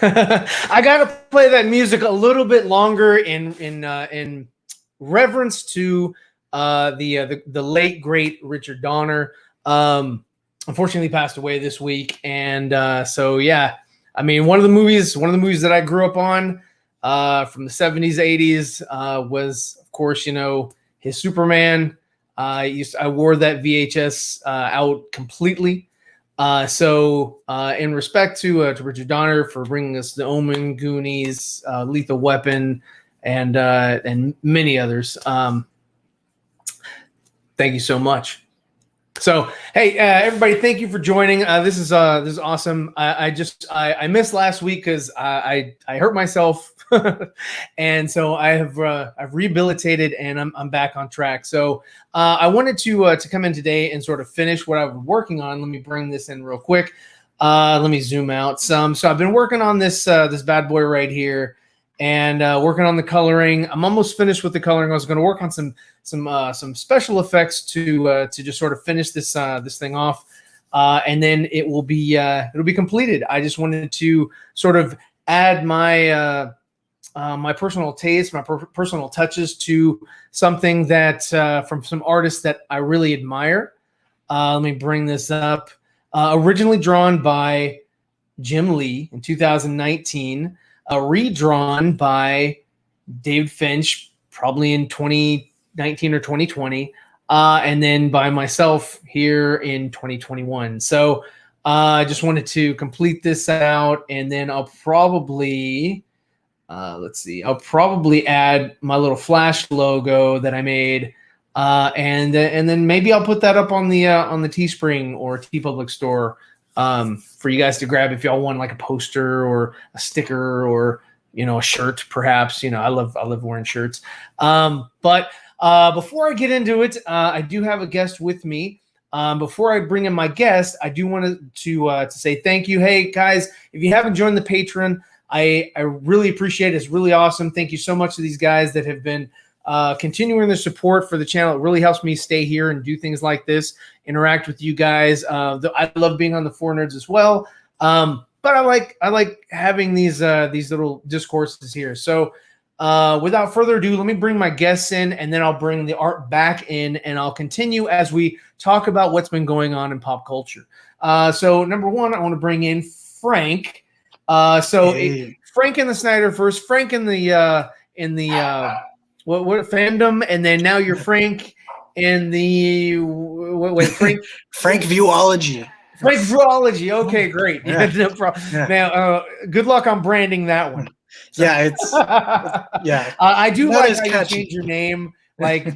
I gotta play that music a little bit longer in reverence to the late great Richard Donner. Unfortunately passed away this week, and so yeah, I mean one of the movies that I grew up on from the 70s, 80s was of course his Superman. I wore that VHS out completely. So in respect to Richard Donner for bringing us The Omen, Goonies, Lethal Weapon, and many others. Thank you so much. So hey, everybody, thank you for joining. This is awesome. I missed last week because I hurt myself, and so I've rehabilitated and I'm back on track. So I wanted to come in today and sort of finish what I've been working on. Let me bring this in real quick. Let me zoom out some. So I've been working on this bad boy right here, and working on the coloring. I'm almost finished with the coloring. I was going to work on some special effects to just sort of finish this thing off, and then it'll be completed. I just wanted to sort of add my my personal taste, my personal touches to something that from some artists that I really admire. Let me bring this up. Originally drawn by Jim Lee in 2019, redrawn by David Finch probably in 2019 or 2020, and then by myself here in 2021. So I just wanted to complete this out, and then I'll probably I'll probably add my little Flash logo that I made, and then maybe I'll put that up on the Teespring or TeePublic store for you guys to grab if y'all want like a poster or a sticker or a shirt, perhaps. I love wearing shirts. But before I get into it, I do have a guest with me. Before I bring in my guest, I do want to say thank you. Hey guys, if you haven't joined the Patreon, I really appreciate it. It's really awesome. Thank you so much to these guys that have been continuing their support for the channel. It really helps me stay here and do things like this, interact with you guys. I love being on the Four Nerds as well. But I like having these little discourses here. So without further ado, let me bring my guests in, and then I'll bring the art back in, and I'll continue as we talk about what's been going on in pop culture. So number one, I want to bring in Frank. Hey. Frank in the Snyderverse, Frank in the what fandom, and then now you're Frank in the Frank Viewology. Frank Viewology. Okay, great. Yeah. No problem. Yeah. Now, good luck on branding that one. So, yeah, it's yeah. I do like how you change your name like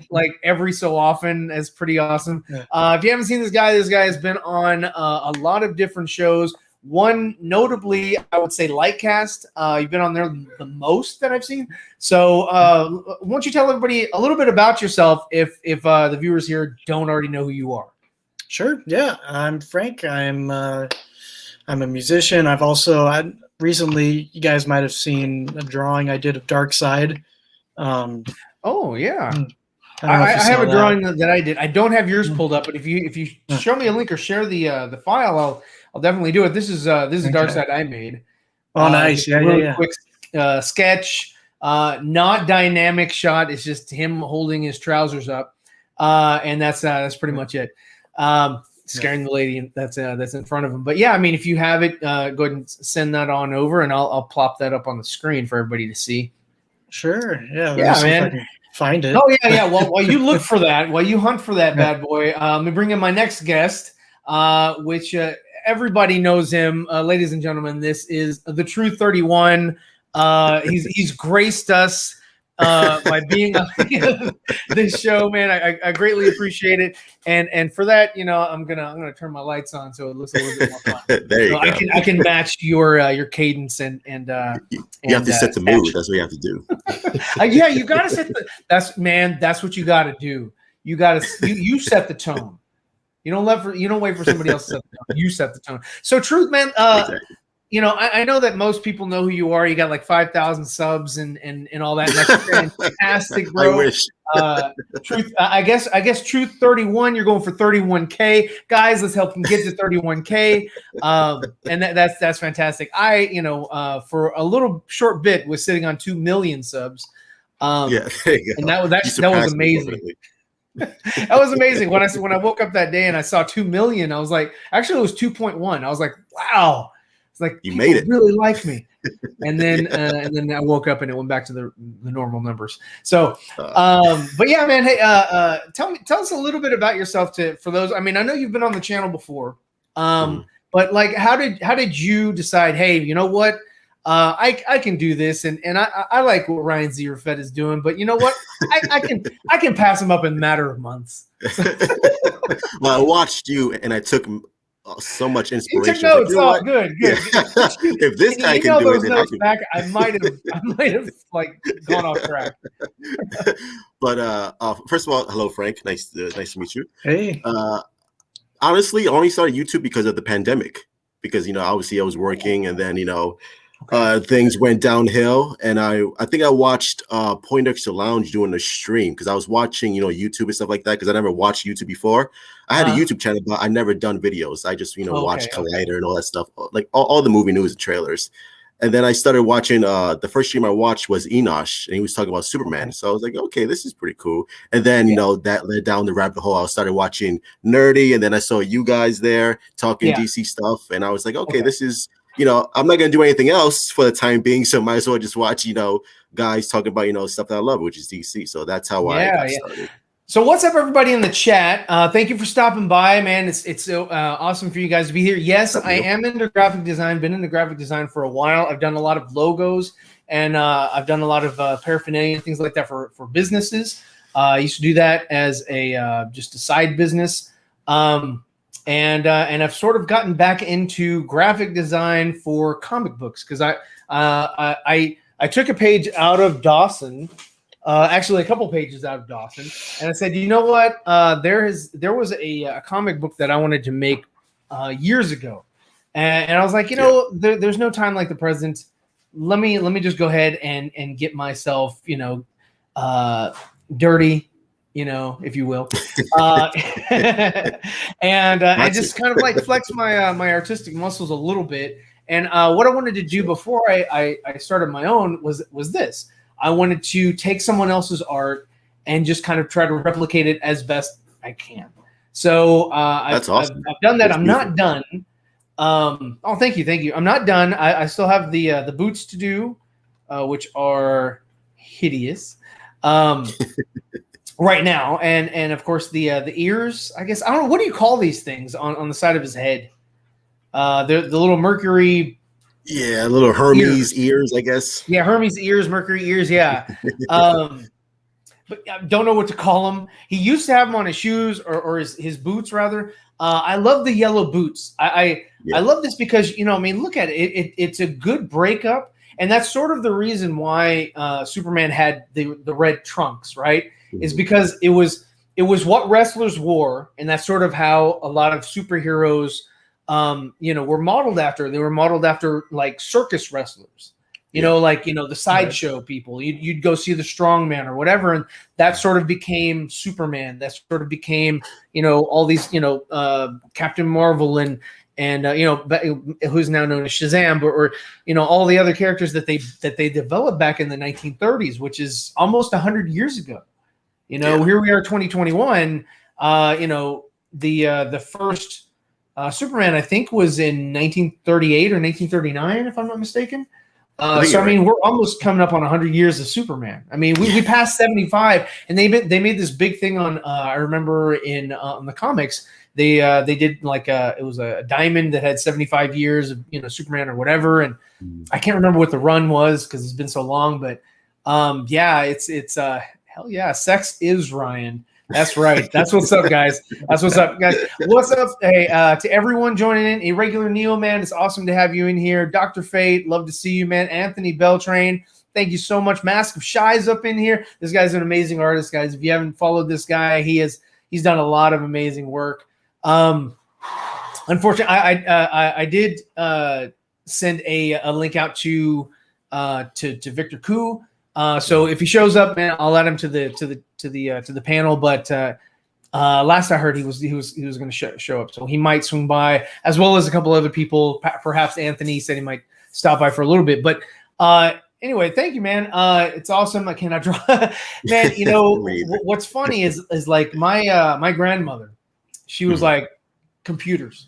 every so often. It's pretty awesome. Yeah. If you haven't seen this guy has been on a lot of different shows. One notably, I would say Lightcast. You've been on there the most that I've seen. So why don't you tell everybody a little bit about yourself if the viewers here don't already know who you are? Sure. Yeah, I'm Frank. I'm a musician. Recently, you guys might have seen a drawing I did of Darkseid. Oh yeah. I have a drawing that I did. I don't have yours pulled up, but if you show me a link or share the file, I'll definitely do it. This is okay. Darkseid I made. Oh, nice. Yeah. Quick sketch, not dynamic shot. It's just him holding his trousers up, and that's pretty much it. Scaring the lady that's in front of him. But yeah, I mean, if you have it, go ahead and send that on over, and I'll plop that up on the screen for everybody to see. Sure. Yeah. Yeah, man. Find it. Oh yeah. Well, while you look for that, while you hunt for that bad boy, let me bring in my next guest, which everybody knows him, ladies and gentlemen. This is the True 31. He's graced us by being on this show, man. I greatly appreciate it, and for that, I'm gonna turn my lights on so it looks a little bit more fun. There you go. I can match your cadence and you have to set the mood. That's what you have to do. Yeah, you gotta set that's what you gotta do. You set the tone. You don't wait for somebody else to set the tone. You set the tone. So, Truth, man, exactly. you know, I know that most people know who you are. You got like 5,000 subs and all that. And that's fantastic, bro. I wish. Truth, I guess Truth 31. You're going for 31K, guys. Let's help him get to 31K. And that's fantastic. For a little short bit was sitting on 2 million subs. Yeah, there you go. And that was amazing. That was amazing. When I woke up that day and I saw 2 million, I was like, actually it was 2.1. I was like, wow. It's like you people made it. Really like me. And then I woke up and it went back to the normal numbers. So, but yeah, man. Hey, tell us a little bit about yourself for those. I mean, I know you've been on the channel before, but like, how did you decide? Hey, you know what? I can do this, and I like what Ryan Zeeverfett is doing, but you know what? I can pass him up in a matter of months. Well, I watched you, and I took so much inspiration. You took notes. Like, good. Yeah. If this guy can do it, then I can. Back, I might have like gone off track. But first of all, hello, Frank. Nice to meet you. Hey. Honestly, I only started YouTube because of the pandemic. Because obviously I was working, and then things went downhill, and I think I watched Poindexter Lounge doing a stream because I was watching YouTube and stuff like that because I never watched YouTube before. I had a YouTube channel, but I never done videos. I just watched Collider and all that stuff, like all the movie news and trailers. And then I started watching. The first stream I watched was Enosh, and he was talking about Superman. So I was like, okay, this is pretty cool. And then that led down the rabbit hole. I started watching Nerdy, and then I saw you guys there talking DC stuff, and I was like, okay, this is. I'm not gonna do anything else for the time being, so might as well just watch, guys talking about, stuff that I love, which is DC. So that's how I got started. So what's up, everybody in the chat? Thank you for stopping by, man. It's so awesome for you guys to be here. Yes, I am into graphic design. Been into graphic design for a while. I've done a lot of logos, and I've done a lot of paraphernalia and things like that for businesses. I used to do that as just a side business. And I've sort of gotten back into graphic design for comic books because I took a page out of Dawson, actually a couple pages out of Dawson, and I said, you know what? There was a comic book that I wanted to make years ago, and I was like, there's no time like the present. Let me just go ahead and get myself dirty, if you will, and I just kind of like flex my artistic muscles a little bit. And what I wanted to do before I started my own was this. I wanted to take someone else's art and just kind of try to replicate it as best I can. So that's awesome. I've done that. I'm not done. Thank you. I'm not done. I still have the boots to do, which are hideous. Right now, and of course the ears. I guess I don't know, what do you call these things on the side of his head? They're the little Mercury. Yeah, little Hermes ears, I guess. Yeah, Hermes ears, Mercury ears. Yeah, but I don't know what to call them. He used to have them on his shoes or his boots rather. I love the yellow boots. I love this because look at it. It's a good breakup, and that's sort of the reason why Superman had the red trunks, right? Is because it was what wrestlers wore, and that's sort of how a lot of superheroes, were modeled after. They were modeled after like circus wrestlers, the sideshow people. You'd go see the strongman or whatever, and that sort of became Superman. That sort of became, all these, Captain Marvel and who's now known as Shazam, or all the other characters that they developed back in the 1930s, which is almost 100 years ago. Here we are, 2021. The first Superman, I think, was in 1938 or 1939, if I'm not mistaken. We're almost coming up on 100 years of Superman. I mean, we passed 75, and they made this big thing on. I remember in the comics, they did like it was a diamond that had 75 years of Superman or whatever, and I can't remember what the run was because it's been so long. But it's hell yeah, sex is Ryan. That's right. That's what's up, guys. That's what's up, guys. What's up? Hey, to everyone joining in, Irregular Neo, man, it's awesome to have you in here. Dr. Fate, love to see you, man. Anthony Beltrain, thank you so much. Mask of Shy's up in here. This guy's an amazing artist, guys. If you haven't followed this guy, he's done a lot of amazing work. Unfortunately, I did send a link out to Victor Koo. So if he shows up, man, I'll add him to the panel. But last I heard, he was going to show up, so he might swing by, as well as a couple other people. Perhaps Anthony said he might stop by for a little bit. But anyway, thank you, man. It's awesome. I cannot draw, man. You know what's funny is like my grandmother. She was like, computers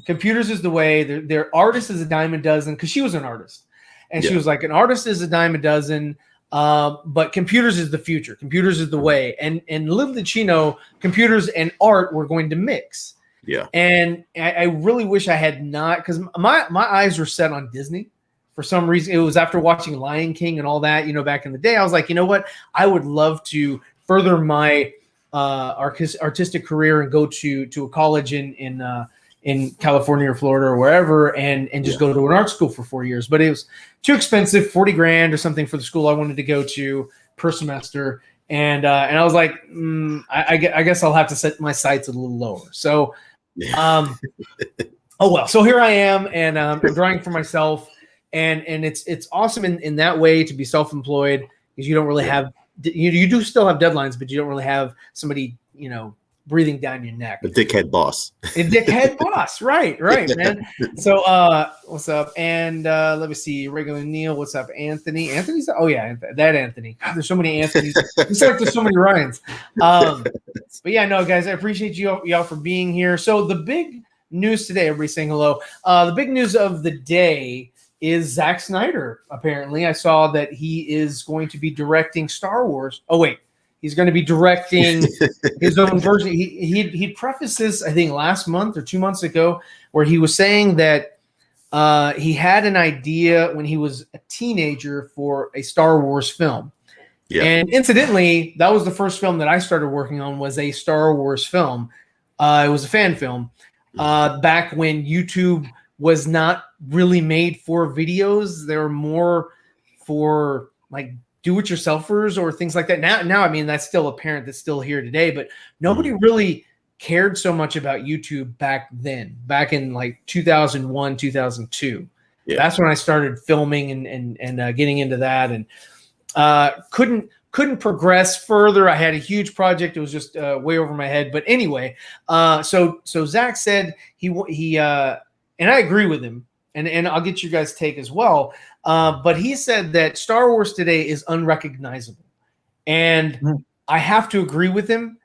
is the way. Their artist is a dime a dozen, because she was an artist, and she was like, an artist is a dime a dozen. But computers is the future. Computers is the way. And little did she know, computers and art were going to mix. Yeah. And I really wish I had not, because my eyes were set on Disney for some reason. It was after watching Lion King and all that, you know, back in the day. I was like, you know what? I would love to further my artistic career and go to a college in California or Florida or wherever, and just go to an art school for 4 years. But it was too expensive, 40 grand or something for the school I wanted to go to per semester. And I was like, I guess I'll have to set my sights a little lower. So, oh well. So here I am, and I'm drawing for myself, and it's awesome in that way to be self-employed, because you don't really have, you do still have deadlines, but you don't really have somebody, you know, breathing down your neck. A dickhead boss. A dickhead boss. Right, man. So what's up? And let me see. Regular Neil, what's up? Anthony. Anthony's that Anthony. God, there's so many Anthonys. It's like there's so many Ryans. But yeah, no, guys, I appreciate y'all for being here. So the big news today, everybody saying hello. The big news of the day is Zack Snyder. Apparently, I saw that he is going to be directing Star Wars. Oh wait. He's going to be directing his own version. He prefaced this, I think, last month or 2 months ago, where he was saying that he had an idea when he was a teenager for a Star Wars film. Yeah. And incidentally, that was the first film that I started working on, was a Star Wars film. It was a fan film back when YouTube was not really made for videos. They were more for like do-it-yourselfers or things like that. Now, I mean, that's still apparent. That's still here today, but nobody really cared so much about YouTube back then, back in like 2001, 2002. Yeah. That's when I started filming and getting into that, and couldn't progress further. I had a huge project. It was just way over my head. But anyway, so Zach said he and I agree with him, and I'll get you guys' take as well. But he said that Star Wars today is unrecognizable, and I have to agree with him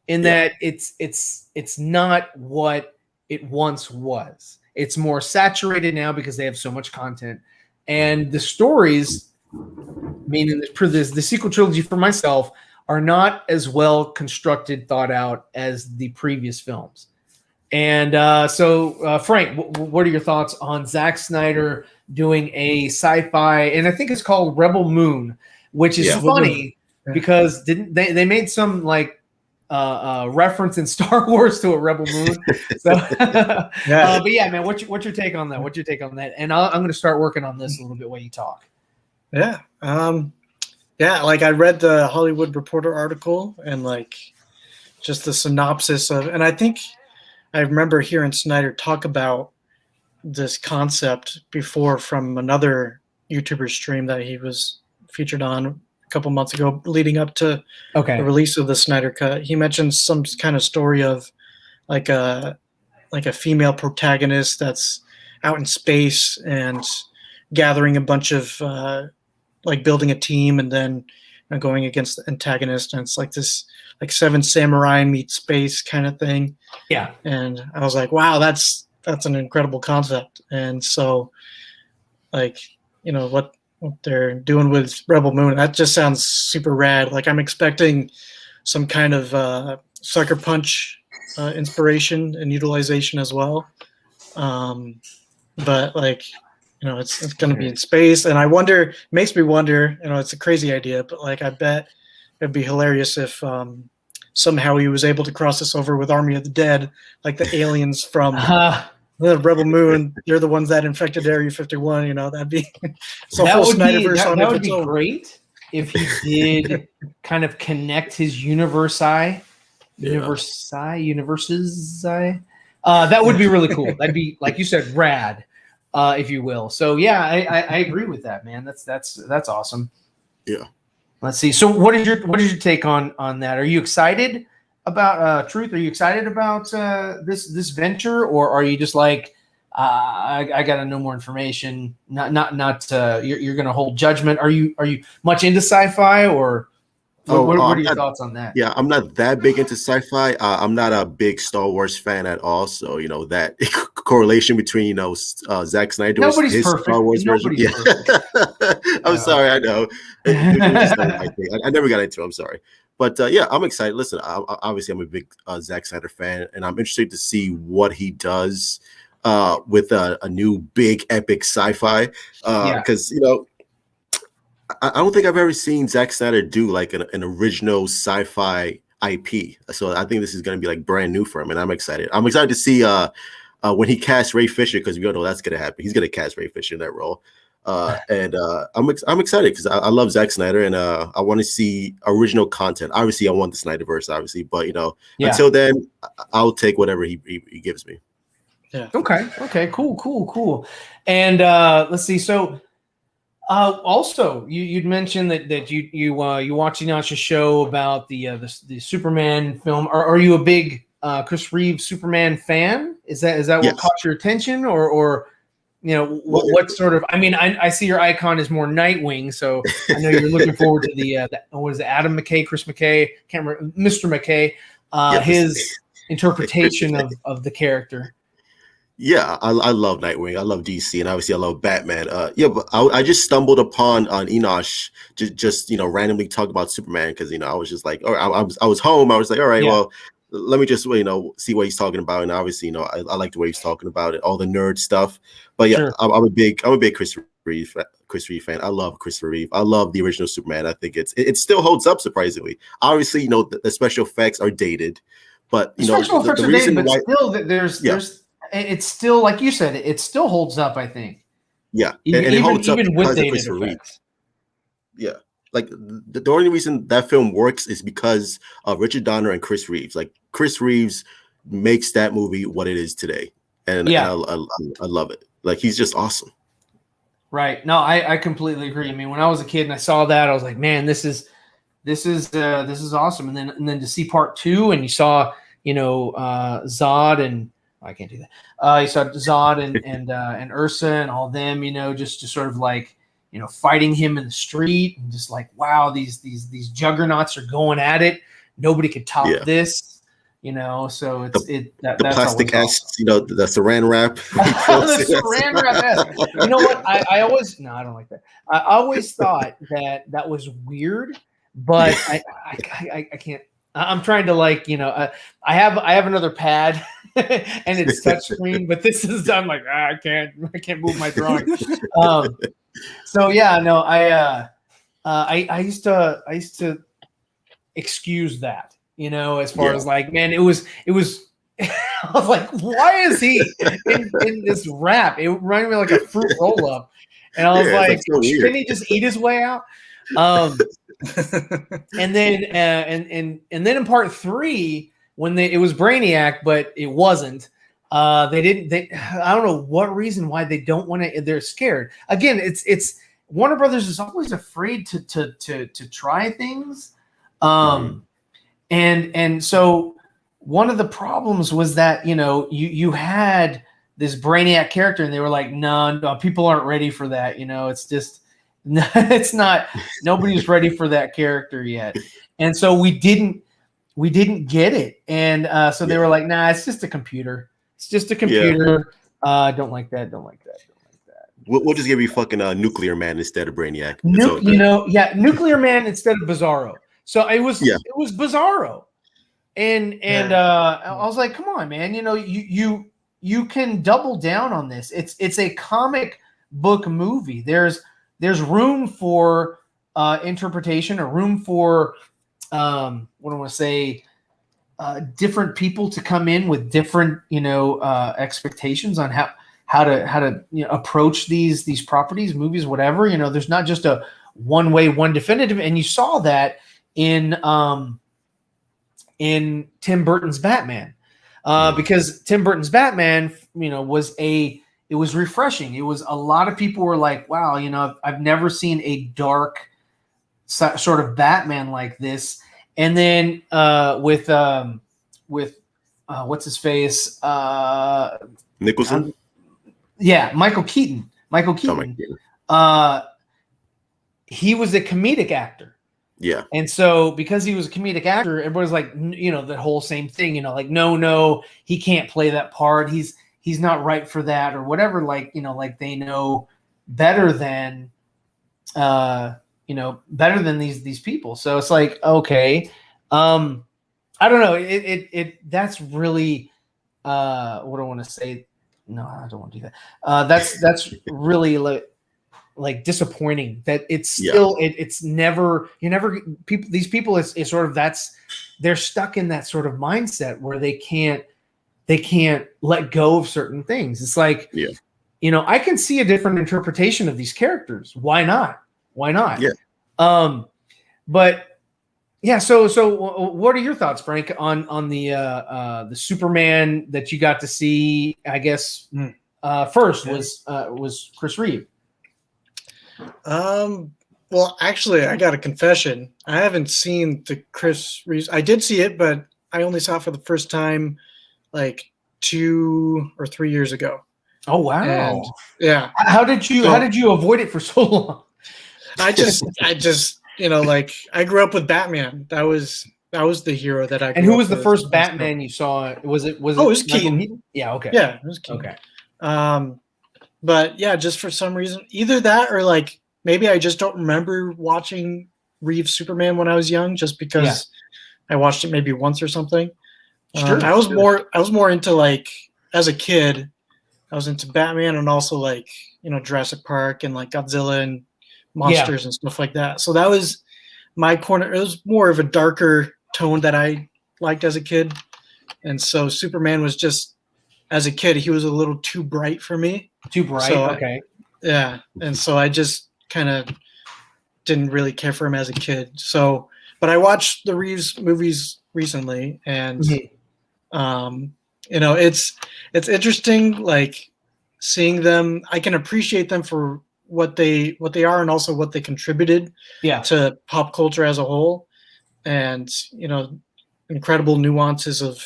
in that it's not what it once was. It's more saturated now because they have so much content, and the stories, meaning the sequel trilogy for myself, are not as well constructed, thought out as the previous films. And so, Frank, what are your thoughts on Zack Snyder doing a sci-fi, and I think it's called Rebel Moon, which is funny because they made some like reference in Star Wars to a Rebel Moon. So, but yeah, man, what's your take on that? What's your take on that? And I'm going to start working on this a little bit while you talk. Yeah, like I read the Hollywood Reporter article and like just the synopsis of, and I think I remember hearing Snyder talk about this concept before from another YouTuber stream that he was featured on a couple months ago, leading up to the release of the Snyder Cut. He mentioned some kind of story of like a female protagonist that's out in space and gathering a bunch of like building a team and then going against the antagonist, and it's like this like Seven Samurai meets space kind of thing. Yeah. And I was like, wow, that's an incredible concept. And so like, you know, what they're doing with Rebel Moon, that just sounds super rad. Like I'm expecting some kind of Sucker Punch inspiration and utilization as well. But like, you know, it's going to be in space, and I wonder. It makes me wonder. You know, it's a crazy idea, but like, I bet it'd be hilarious if somehow he was able to cross this over with Army of the Dead, like the aliens from the Rebel Moon. They're the ones that infected Area 51. You know, that'd be so full Snyderverse on it. That would be great if he did kind of connect his universes. That would be really cool. That'd be, like you said, rad. if you will. So yeah, I agree with that, man. That's awesome. Yeah. Let's see. So what is your take on that? Are you excited about Truth? Are you excited about this venture, or are you just like I got to know more information? Not you're going to hold judgment. Are you much into sci-fi, or what are your thoughts on that? Yeah, I'm not that big into sci-fi. I'm not a big Star Wars fan at all. So, that correlation between, Zack Snyder doing his perfect. Star Wars version. Yeah. I'm sorry. I know. It was just not my thing. I never got into it. I'm sorry. But yeah, I'm excited. Listen, obviously I'm a big Zack Snyder fan, and I'm interested to see what he does with a new big epic sci-fi. Because, I don't think I've ever seen Zack Snyder do like an original sci-fi IP. So I think this is going to be like brand new for him, and I'm excited. I'm excited to see when he casts Ray Fisher, because we all know that's going to happen. He's going to cast Ray Fisher in that role, and I'm excited because I love Zack Snyder, and I want to see original content. Obviously, I want the Snyderverse, obviously, but until then, I'll take whatever he gives me. Yeah. Okay. Cool. And let's see. So. Also, you'd mentioned that you watching a show about the Superman film. Are you a big Chris Reeves Superman fan? Is that what caught your attention, or what sort of? I mean, I see your icon is more Nightwing, so I know you're looking forward to the what is it, Adam McKay, Chris McKay, can't remember, Mr. McKay, his interpretation of the character. Yeah, I love Nightwing. I love DC, and obviously I love Batman. But I just stumbled upon on Enosh just randomly talk about Superman because I was just like, all right, I was home. I was like, all right, well, let me just see what he's talking about. And obviously, I like the way he's talking about it, all the nerd stuff. But yeah, sure. I'm a big Christopher Reeve fan. I love Christopher Reeve. I love the original Superman. I think it still holds up surprisingly. Obviously, the special effects are dated, but the reason why still there's. It's still, like you said, it still holds up, I think. Yeah, and it holds up because of Christopher Reeve. Yeah, like the only reason that film works is because of Richard Donner and Chris Reeves. Like Chris Reeves makes that movie what it is today, and I love it. Like he's just awesome. Right. No, I completely agree. I mean, when I was a kid and I saw that, I was like, man, this is awesome. And then to see part 2, and you saw Zod and I can't do that. You saw Zod and Ursa and all them, just sort of like, fighting him in the street, and just like, wow, these juggernauts are going at it. Nobody could top this, So it's the plastic S, awesome. The Saran wrap. The Saran wrap. You know what? I don't like that. I always thought that was weird, but I can't. I'm trying to I have another pad and it's touchscreen, but this is I'm like I can't move my drawing. So yeah, no, I used to excuse that, as far as like, man, it was I was like, why is he in this wrap? It reminded me like a fruit roll up, and I was like, so can he just eat his way out? And then and then in part 3, when it was Brainiac, but it wasn't. I don't know what reason why they don't want to. They're scared. Again, it's Warner Brothers is always afraid to try things. And so one of the problems was that you had this Brainiac character, and they were like, no, people aren't ready for that. It's just. It's not. Nobody's ready for that character yet, and so we didn't get it, and so they were like, "Nah, it's just a computer. It's just a computer. Don't like that. Don't like that. Don't like that." We'll just give you fucking Nuclear Man instead of Brainiac. Nuclear Man instead of Bizarro. So it was Bizarro, and I was like, "Come on, man! You can double down on this. It's a comic book movie. There's room for interpretation, or room for what do I want to say? Different people to come in with different expectations on how to approach these properties, movies, whatever. There's not just a one way, one definitive, and you saw that in Tim Burton's Batman, because Tim Burton's Batman, is was refreshing. It was a lot of people were like, wow, I've never seen a dark sort of Batman like this. And then with what's his face? Nicholson. Michael Keaton. He was a comedic actor. Yeah. And so because he was a comedic actor, everybody's like, the whole same thing, like, no, he can't play that part. He's not right for that or whatever. Like, like they know better than, better than these people. So it's like, okay. I don't know. That's really, what I want to say. No, I don't want to do that. That's really like disappointing that it's still it's never people, these people is sort of, they're stuck in that sort of mindset where they can't let go of certain things. It's like, I can see a different interpretation of these characters. Why not? But yeah, so what are your thoughts, Frank, on the Superman that you got to see? I guess first was Chris Reeve. Well, actually, I got a confession. I haven't seen the Chris Reeve. I did see it, but I only saw it for the first time like 2 or 3 years ago. Oh wow! And, yeah. How did you avoid it for so long? I just like I grew up with Batman. That was the hero that I. And who was the first Batman you saw? Was it? Oh, it was Keaton. Yeah. Okay. Yeah, it was Keaton. Okay. But yeah, just for some reason, either that or like maybe I just don't remember watching Reeves Superman when I was young, just because I watched it maybe once or something. I was more into, like, as a kid, I was into Batman and also like Jurassic Park and like Godzilla and monsters and stuff like that. So that was my corner. It was more of a darker tone that I liked as a kid, and so Superman was just, as a kid, he was a little too bright for me. Too bright. So okay. And so I just kind of didn't really care for him as a kid. So, but I watched the Reeves movies recently, and it's interesting, like seeing them. I can appreciate them for what they are and also what they contributed to pop culture as a whole, and incredible nuances of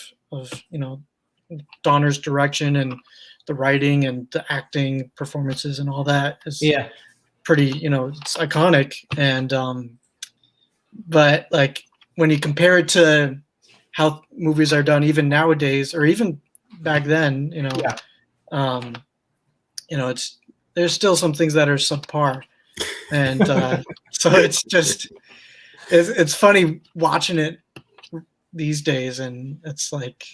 Donner's direction and the writing and the acting performances and all that is pretty, it's iconic. And but like when you compare it to how movies are done even nowadays or even back then, it's, there's still some things that are subpar. And so it's just it's funny watching it these days, and it's like,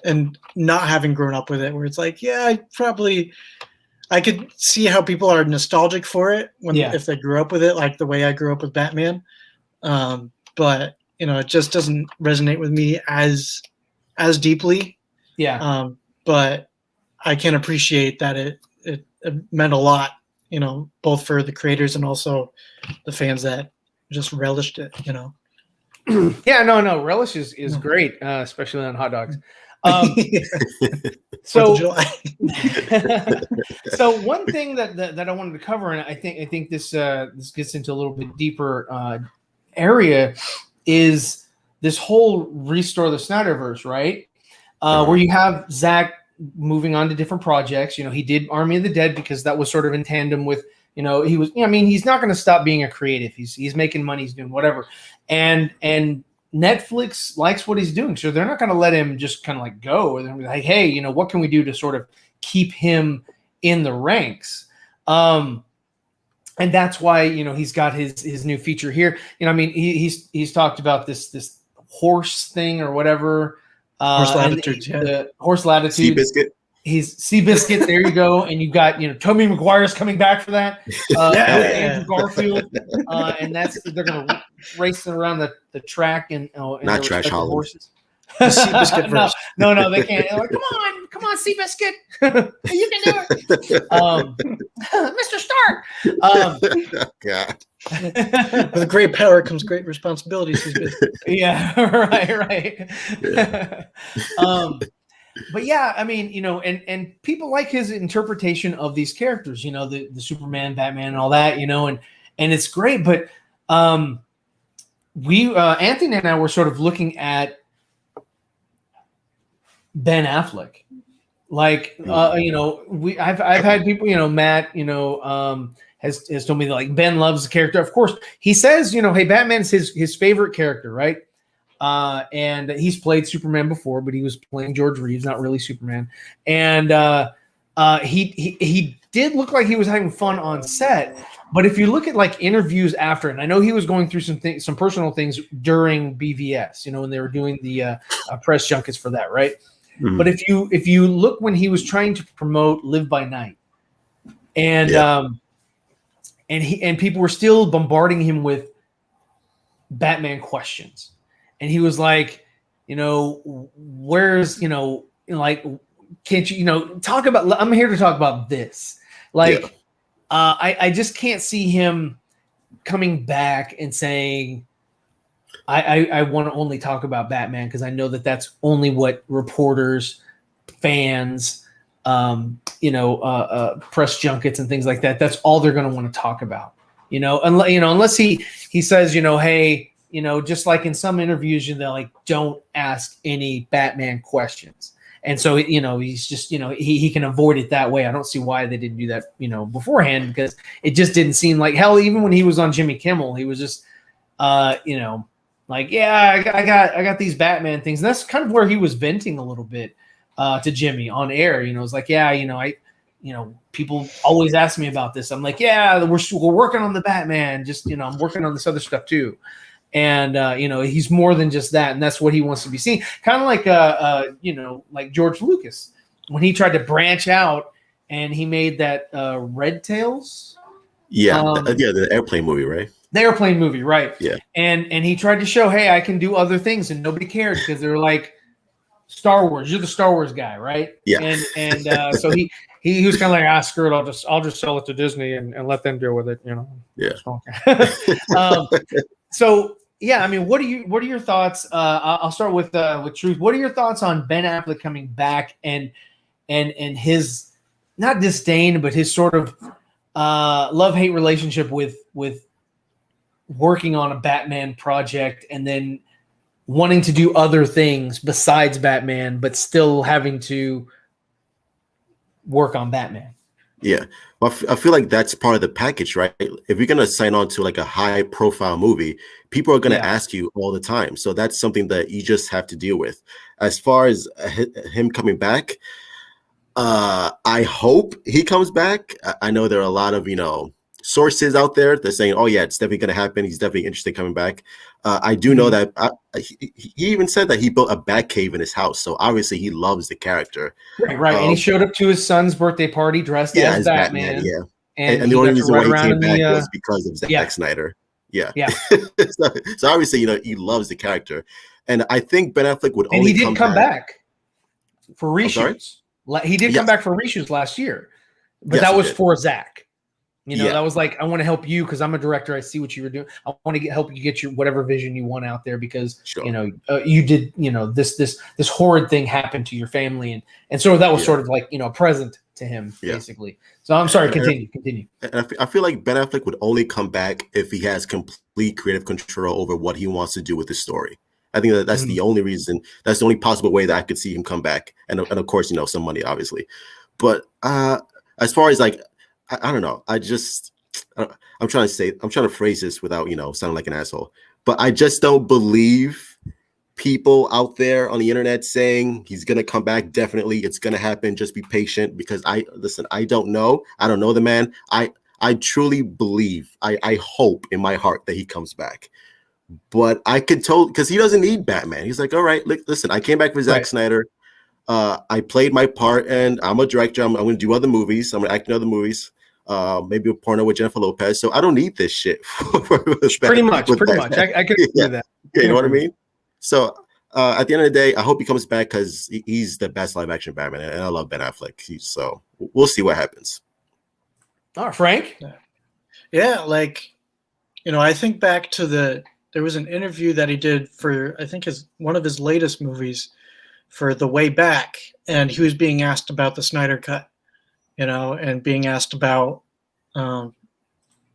and not having grown up with it, where it's like, I could see how people are nostalgic for it if they grew up with it, like the way I grew up with Batman. But it just doesn't resonate with me as deeply. Yeah. But I can appreciate that it meant a lot, both for the creators and also the fans that just relished it, Yeah, no, relish is great, especially on hot dogs. So one thing that I wanted to cover, and I think this gets into a little bit deeper area, is this whole restore the Snyderverse, right? Where you have Zach moving on to different projects. He did Army of the Dead because that was sort of in tandem with, he was, he's not going to stop being a creative. He's making money, he's doing whatever. And Netflix likes what he's doing, so they're not going to let him just kind of like go. Or they're gonna be like, hey, what can we do to sort of keep him in the ranks? And that's why he's got his new feature here. He's talked about this horse thing or whatever. Horse latitude, the horse latitude. Seabiscuit. He's Seabiscuit. There you go. And you've got Tobey Maguire's coming back for that. Andrew Garfield, and they're going to race around the track and not Trash Holland. Horses. The Seabiscuit verse. No, they can't. They're like, come on, Seabiscuit, you can do it, Mr. Stark. God. With great power comes great responsibility. Yeah, right. but yeah, I mean, and people like his interpretation of these characters, the Superman, Batman, and all that, and it's great. But we Anthony and I were sort of looking at Ben Affleck. Like, I've had people, Matt, has told me that, like, Ben loves the character. Of course, he says, hey, Batman's his favorite character, right? And he's played Superman before, but he was playing George Reeves, not really Superman. And he did look like he was having fun on set. But if you look at like interviews after, and I know he was going through some personal things during BVS, when they were doing the press junkets for that, right? Mm-hmm. But if you look when he was trying to promote Live by Night, and and people were still bombarding him with Batman questions, and he was like, where's, like, can't you, talk about? I'm here to talk about this. Like, I just can't see him coming back and saying, I want to only talk about Batman because I know that that's only what reporters, fans, press junkets and things like that. That's all they're going to want to talk about, unless he says, hey, just like in some interviews, they're like, don't ask any Batman questions. And so, he's just, he can avoid it that way. I don't see why they didn't do that, beforehand, because it just didn't seem like, hell, even when he was on Jimmy Kimmel, he was just, like, yeah, I got these Batman things. And that's kind of where he was venting a little bit to Jimmy on air. It's like, yeah, people always ask me about this. I'm like, yeah, we're working on the Batman. Just, I'm working on this other stuff too. And he's more than just that, and that's what he wants to be seen. Kind of like like George Lucas when he tried to branch out and he made that Red Tails. Yeah, the airplane movie, right? The airplane movie, right? Yeah. And he tried to show, hey, I can do other things, and nobody cared because they were like, Star Wars, you're the Star Wars guy, right? Yeah. And so he was kind of like, screw it, I'll just sell it to Disney and let them deal with it, Yeah. So yeah, I mean, what are your thoughts? I'll start with Truth. What are your thoughts on Ben Affleck coming back and his, not disdain, but his sort of love-hate relationship with working on a Batman project and then wanting to do other things besides Batman, but still having to work on Batman? Yeah. Well, I feel like that's part of the package, right? If you're going to sign on to like a high profile movie, people are going to ask you all the time. So that's something that you just have to deal with. As far as him coming back, I hope he comes back. I know there are a lot of, sources out there that saying, oh yeah, it's definitely going to happen. He's definitely interested in coming back. I do know that he even said that he built a Batcave in his house. So obviously he loves the character. Right. And he showed up to his son's birthday party dressed as Batman. Yeah. And the only reason why he came back was because of Zack Snyder. Yeah. So obviously, he loves the character. And I think Ben Affleck would only come back for reshoots. He did come back for reshoots last year. But that was for Zach. That was like, I want to help you because I'm a director. I see what you were doing. I want to help you get your whatever vision you want out there because you did this horrid thing happened to your family and so that was sort of like a present to him basically. So I'm sorry, continue. And I feel like Ben Affleck would only come back if he has complete creative control over what he wants to do with the story. I think that's the only reason. That's the only possible way that I could see him come back, and of course some money obviously. But as far as like. I don't know. I'm trying to phrase this without, sounding like an asshole, but I just don't believe people out there on the internet saying he's going to come back. Definitely. It's going to happen. Just be patient because I don't know. I don't know the man. I truly believe, I hope in my heart that he comes back, but I could because he doesn't need Batman. He's like, all right, listen, I came back for Zack Snyder. I played my part and I'm a director. I'm going to do other movies. I'm going to act in other movies. Maybe a porno with Jennifer Lopez. So I don't need this shit. Pretty much. I could agree with that. You know what I mean? So at the end of the day, I hope he comes back because he's the best live action Batman. And I love Ben Affleck. So we'll see what happens. All right, Frank. Yeah. Like, I think back to there was an interview that he did for, I think one of his latest movies. for The Way Back, and he was being asked about the Snyder Cut, and being asked about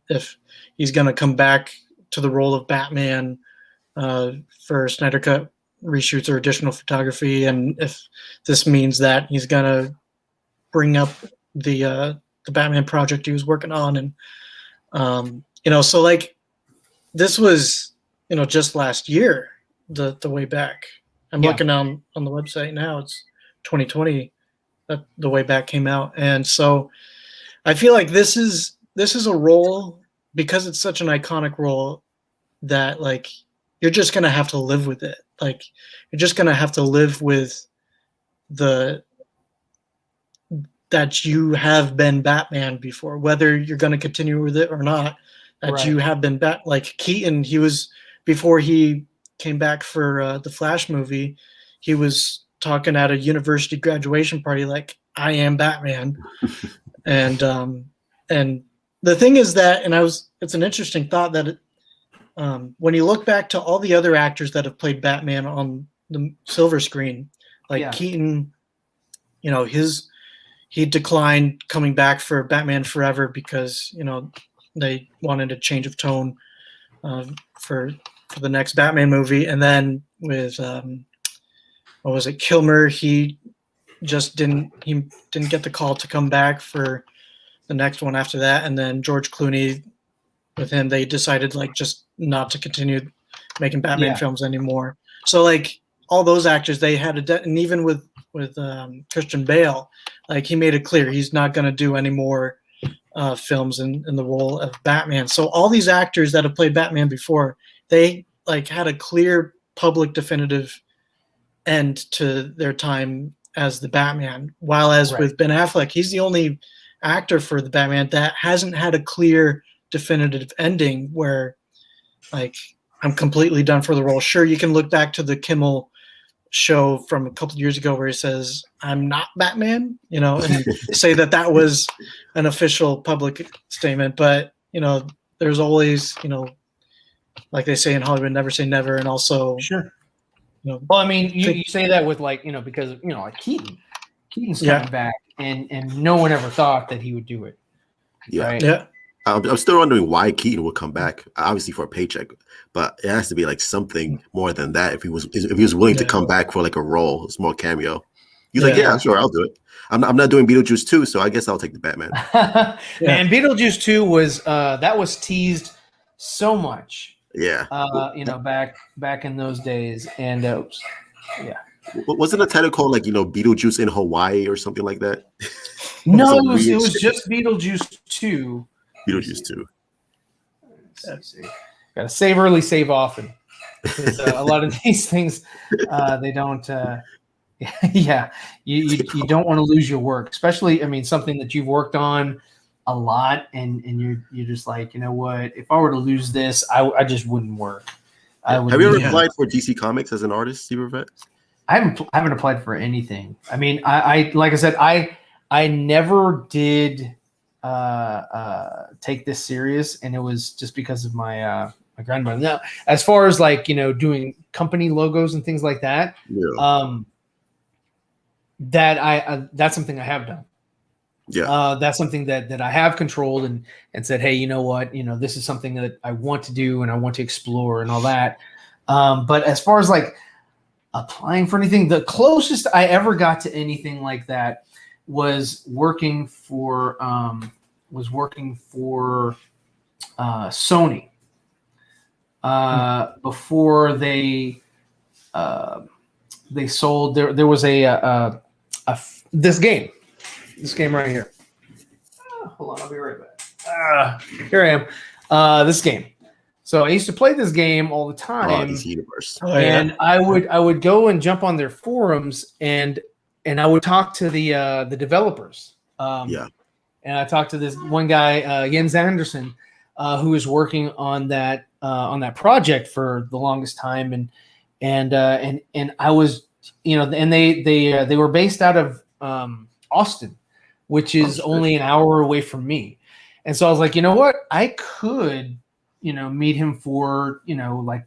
if he's going to come back to the role of Batman for Snyder Cut reshoots or additional photography, and if this means that he's going to bring up the Batman project he was working on, and so like this was just last year, the Way Back. I'm looking on the website now. It's 2020 that The Way Back came out, and so I feel like this is a role, because it's such an iconic role, that like you're just gonna have to live with it. Like you're just gonna have to live with that you have been Batman before, whether you're gonna continue with it or not. That you have been like Keaton. He was, before he came back for the Flash movie, he was talking at a university graduation party like, I am Batman. and the thing is that, it's an interesting thought that when you look back to all the other actors that have played Batman on the silver screen, like Keaton, he declined coming back for Batman Forever because they wanted a change of tone for the next Batman movie. And then with what was it, Kilmer, he just didn't get the call to come back for the next one after that. And then George Clooney, with him, they decided like just not to continue making Batman films anymore. So like all those actors, they had and even with Christian Bale, like he made it clear he's not going to do any more films in the role of Batman. So all these actors that have played Batman before, they like had a clear public definitive end to their time as the Batman. While with Ben Affleck, he's the only actor for the Batman that hasn't had a clear definitive ending where like I'm completely done for the role. Sure, you can look back to the Kimmel show from a couple of years ago where he says I'm not Batman, and say that was an official public statement, but there's always like they say in Hollywood, never say never. And also sure, well, I mean, you say that with like because like Keaton's coming back, and no one ever thought that he would do it. Right? I'm still wondering why Keaton would come back, obviously for a paycheck, but it has to be like something more than that. If he was willing to come back for like a role, a small cameo, he's like, yeah, sure, I'll do it. I'm not doing Beetlejuice 2, so I guess I'll take the Batman. Man, Beetlejuice 2 was that was teased so much. Yeah. Back in those days, and wasn't the title called like Beetlejuice in Hawaii or something like that? No, it was just Beetlejuice 2. Beetlejuice 2. Gotta save early, save often. A lot of these things, they don't. You don't want to lose your work, especially. I mean, something that you've worked on a lot, and you're just like, what? If I were to lose this, I just wouldn't work. Have you ever applied for DC Comics as an artist, Zeeverfett? I haven't applied for anything. I mean, I like I said, I never did take this serious, and it was just because of my my grandmother. Now, as far as like doing company logos and things like that, that's something I have done. That's something that I have controlled and said, hey, you know what, this is something that I want to do and I want to explore and all that. But as far as like applying for anything, the closest I ever got to anything like that was working for Sony before they sold. There was this game right here. Hold on, I'll be right back. Here I am. This game. So I used to play this game all the time. DC Universe. And I would go and jump on their forums and I would talk to the developers. And I talked to this one guy, Jens Anderson, who was working on that project for the longest time, and I was, and they were based out of Austin, which is only an hour away from me, and so I was like, you know what, I could, meet him for like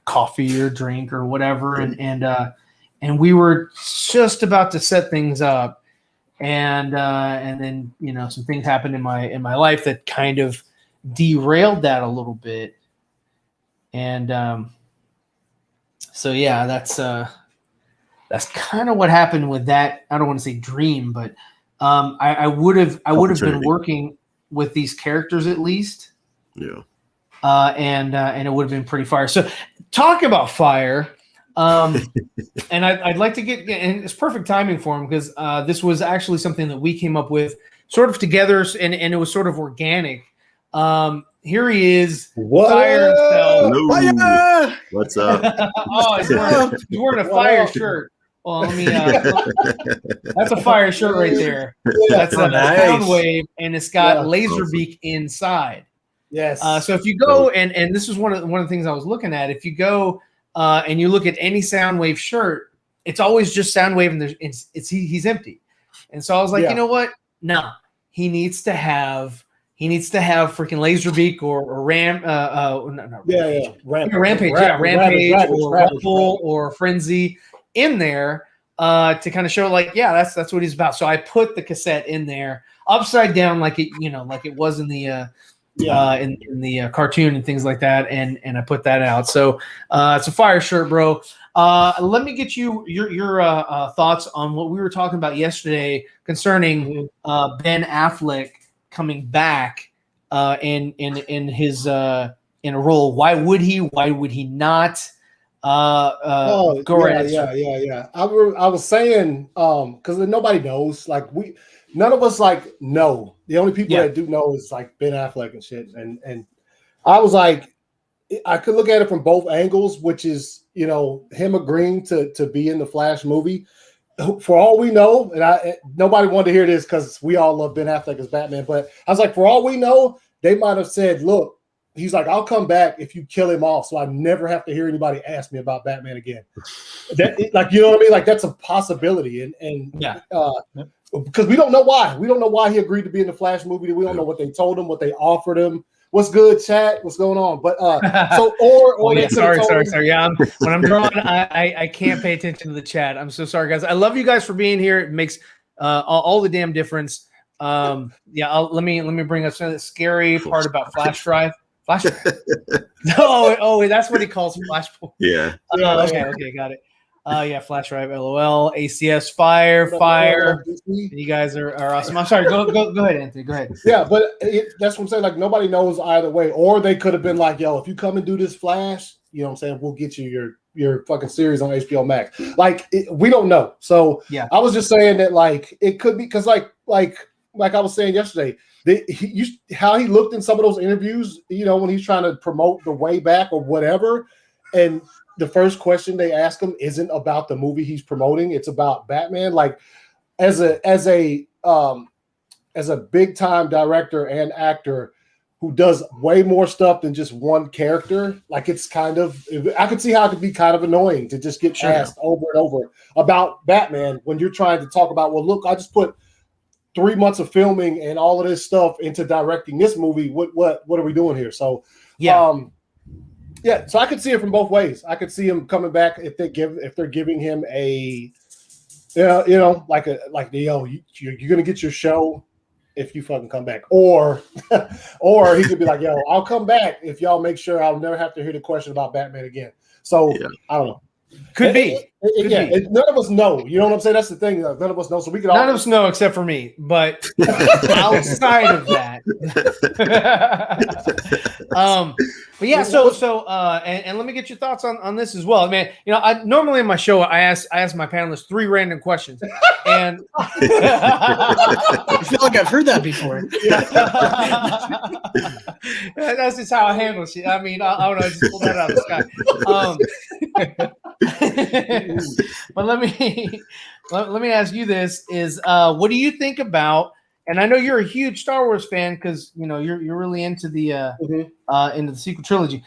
coffee or drink or whatever, and and we were just about to set things up, and then some things happened in my life that kind of derailed that a little bit, and so yeah, that's kind of what happened with that. I don't want to say dream, but I would have been working with these characters at least. Yeah. And it would have been pretty fire. So talk about fire. And I'd like to get, and it's perfect timing for him because this was actually something that we came up with sort of together, and it was sort of organic. Here he is, fire himself. Hello. What's up? Oh, he's wearing a fire shirt. Well, let me. That's a fire shirt right there. That's a sound wave, and it's got laser beak inside. Yes. So if you go and this is one of the things I was looking at. If you go and you look at any Soundwave shirt, it's always just Soundwave, and he's empty. And so I was like, you know what? No, he needs to have freaking Laserbeak or Rampage or Rumble or Frenzy in there to kind of show like, that's what he's about. So I put the cassette in there upside down like it was in the in the cartoon and things like that, and I put that out. So it's a fire shirt, bro. Let me get your thoughts on what we were talking about yesterday concerning Ben Affleck coming back in his in a role. Why would he? Why would he not? Go ahead. Yeah. I was saying because nobody knows. Like none of us know. The only people that do know is like Ben Affleck and shit. And I was like, I could look at it from both angles, which is him agreeing to be in the Flash movie. For all we know, and nobody wanted to hear this because we all love Ben Affleck as Batman, but I was like, for all we know, they might have said, look, he's like, I'll come back if you kill him off, so I never have to hear anybody ask me about Batman again. Like, you know what I mean? Like, that's a possibility, and because we don't know why. We don't know why he agreed to be in the Flash movie. We don't know what they told him, what they offered him. What's good, chat? What's going on? But so sorry. Yeah, when I'm drawing, I can't pay attention to the chat. I'm so sorry, guys. I love you guys for being here. It makes all the damn difference. Let me bring up some of the scary part about flash drive. Flash. Oh, that's what he calls flash. Yeah. Okay, got it. Flash drive. LOL. ACS fire. You guys are awesome. I'm sorry. Go ahead, Anthony. Go ahead. Yeah, but that's what I'm saying. Like, nobody knows either way. Or they could have been like, yo, if you come and do this Flash, you know what I'm saying, we'll get you your fucking series on HBO Max. Like, we don't know. So I was just saying that like it could be because like I was saying yesterday, how he looked in some of those interviews, when he's trying to promote the way back or whatever, and the first question they ask him isn't about the movie he's promoting; it's about Batman. Like, as a big time director and actor who does way more stuff than just one character, like it's kind of, I could see how it could be kind of annoying to just get asked over and over about Batman when you're trying to talk about, well, look, I just put 3 months of filming and all of this stuff into directing this movie. What are we doing here? So so I could see it from both ways. I could see him coming back if they're giving him a you're gonna get your show if you fucking come back, or he could be like, yo, I'll come back if y'all make sure I'll never have to hear the question about Batman again. So I don't know. Could be. None of us know. You know what I'm saying? That's the thing. None of us know. So we could. None of us know except for me. But outside of that, but yeah. So and let me get your thoughts on this as well, man. I normally in my show I ask my panelists 3 random questions, and I feel like I've heard that before. That's just how I handle shit. I mean, I don't know. I just pulled that out of the sky. But let me ask you this: is what do you think about? And I know you're a huge Star Wars fan because you're really into the into the sequel trilogy.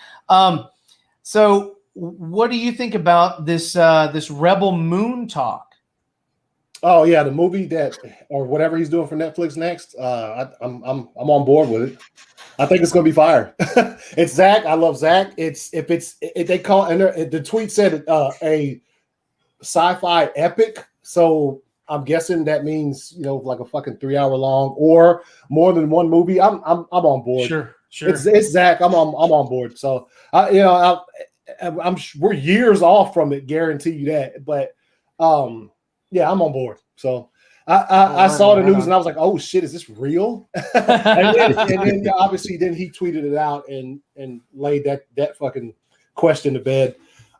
So what do you think about this Rebel Moon talk? Oh yeah, the movie or whatever he's doing for Netflix next. I'm on board with it. I think it's gonna be fire. It's Zach. I love Zach. If they call, and the tweet said a sci-fi epic. So I'm guessing that means, like a fucking 3 hour long or more than one movie. I'm on board. Sure. It's Zach. I'm on board. So we're years off from it. Guarantee you that. But yeah, I'm on board. So I saw the news and I was like, oh shit, is this real? and then obviously then he tweeted it out and laid that fucking question to bed.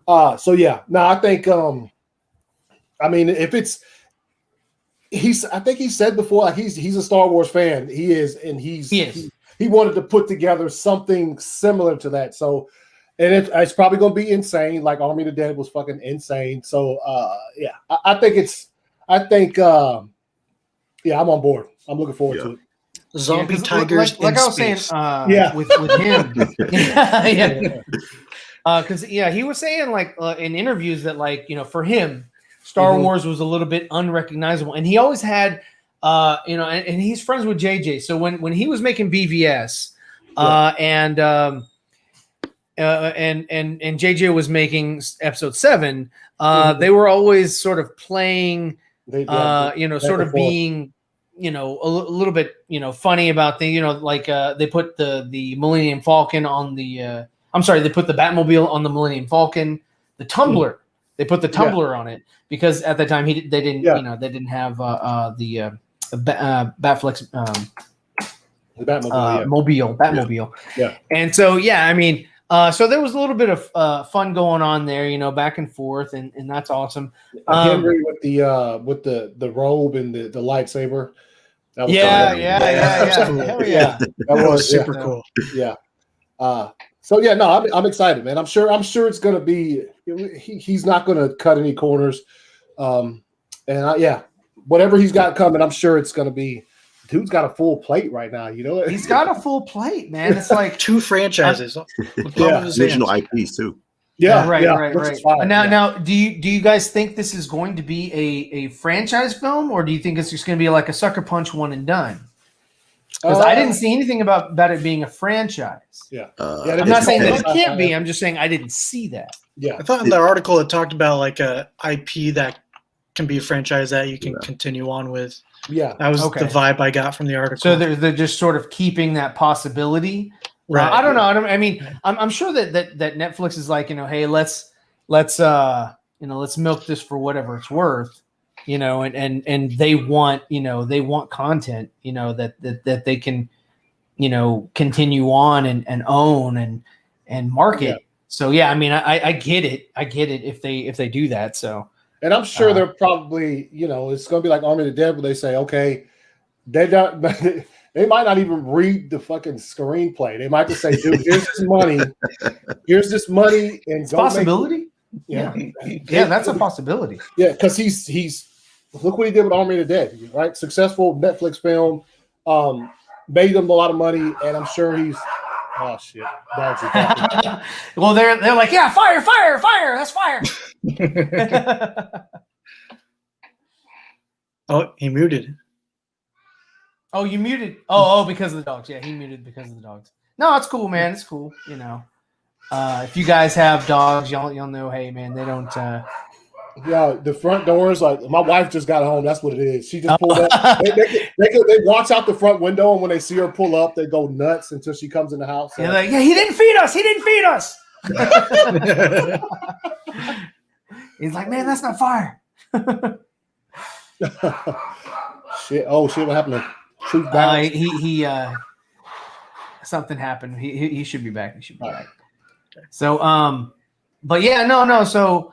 So yeah, no, I think I mean if it's I think he said before, like he's a Star Wars fan. He is, and he wanted to put together something similar to that. So, and it's probably going to be insane. Like Army of the Dead was fucking insane. So, yeah, I think yeah, I'm on board. I'm looking forward to it. Zombie tigers, like I was space. saying, with him, because he was saying like in interviews that like for him, Star Wars was a little bit unrecognizable, and he always had, and he's friends with JJ. So when he was making BVS, and JJ was making Episode 7, they were always sort of playing, sort of being, a little bit, funny about things. Like they put the Millennium Falcon on the. They put the Batmobile on the Millennium Falcon, the Tumbler. They put the tumbler on it because at the time they didn't they didn't have the Batflex the Batmobile, Batmobile. Yeah. And so I mean so there was a little bit of fun going on there, back and forth, and that's awesome. Henry with the robe and the lightsaber. That was Hell yeah. That was super cool. Yeah. So yeah, no, I'm excited, man. I'm sure it's gonna be. He's not gonna cut any corners, whatever he's got coming, I'm sure it's gonna be. Dude's got a full plate right now. He's got a full plate, man. It's like 2 franchises, original IPs too. Yeah, right. Now, do you guys think this is going to be a franchise film, or do you think it's just going to be like a sucker punch one and done? Because I didn't see anything about it being a franchise. Yeah. I'm not saying that it can't be. I'm just saying I didn't see that. Yeah. I thought in the article it talked about like a IP that can be a franchise that you can continue on with. Yeah. That was the vibe I got from the article. So they're just sort of keeping that possibility. Right. I don't know. I mean, I'm sure that Netflix is like, hey, let's milk this for whatever it's worth. And they want content, that they can, continue on and own and market. Yeah. So I mean, I get it. I get it if they do that. So, and I'm sure they're probably, it's going to be like Army of the Dead, where they say, okay, they might not even read the fucking screenplay. They might just say, dude, here's this money, and it's possibility. Yeah, that's a possibility. Yeah, because he's look what he did with Army of the Dead, right? Successful Netflix film, made them a lot of money, and I'm sure he's oh shit. Well, they're like, yeah, fire, that's fire. Oh, he muted. Oh, you muted. Oh, because of the dogs. Yeah, he muted because of the dogs. No, it's cool, man. It's cool. If you guys have dogs, y'all know. Hey, man, they don't. Yeah, the front doors. Like my wife just got home. That's what it is. She just pulled up. They watch out the front window, and when they see her pull up, they go nuts until she comes in the house. They're like, yeah, he didn't feed us. He's like, man, that's not fire. Shit! Oh shit! What happened? Truth balance. He something happened. He should be back. He should be back. Okay. So but yeah, no. So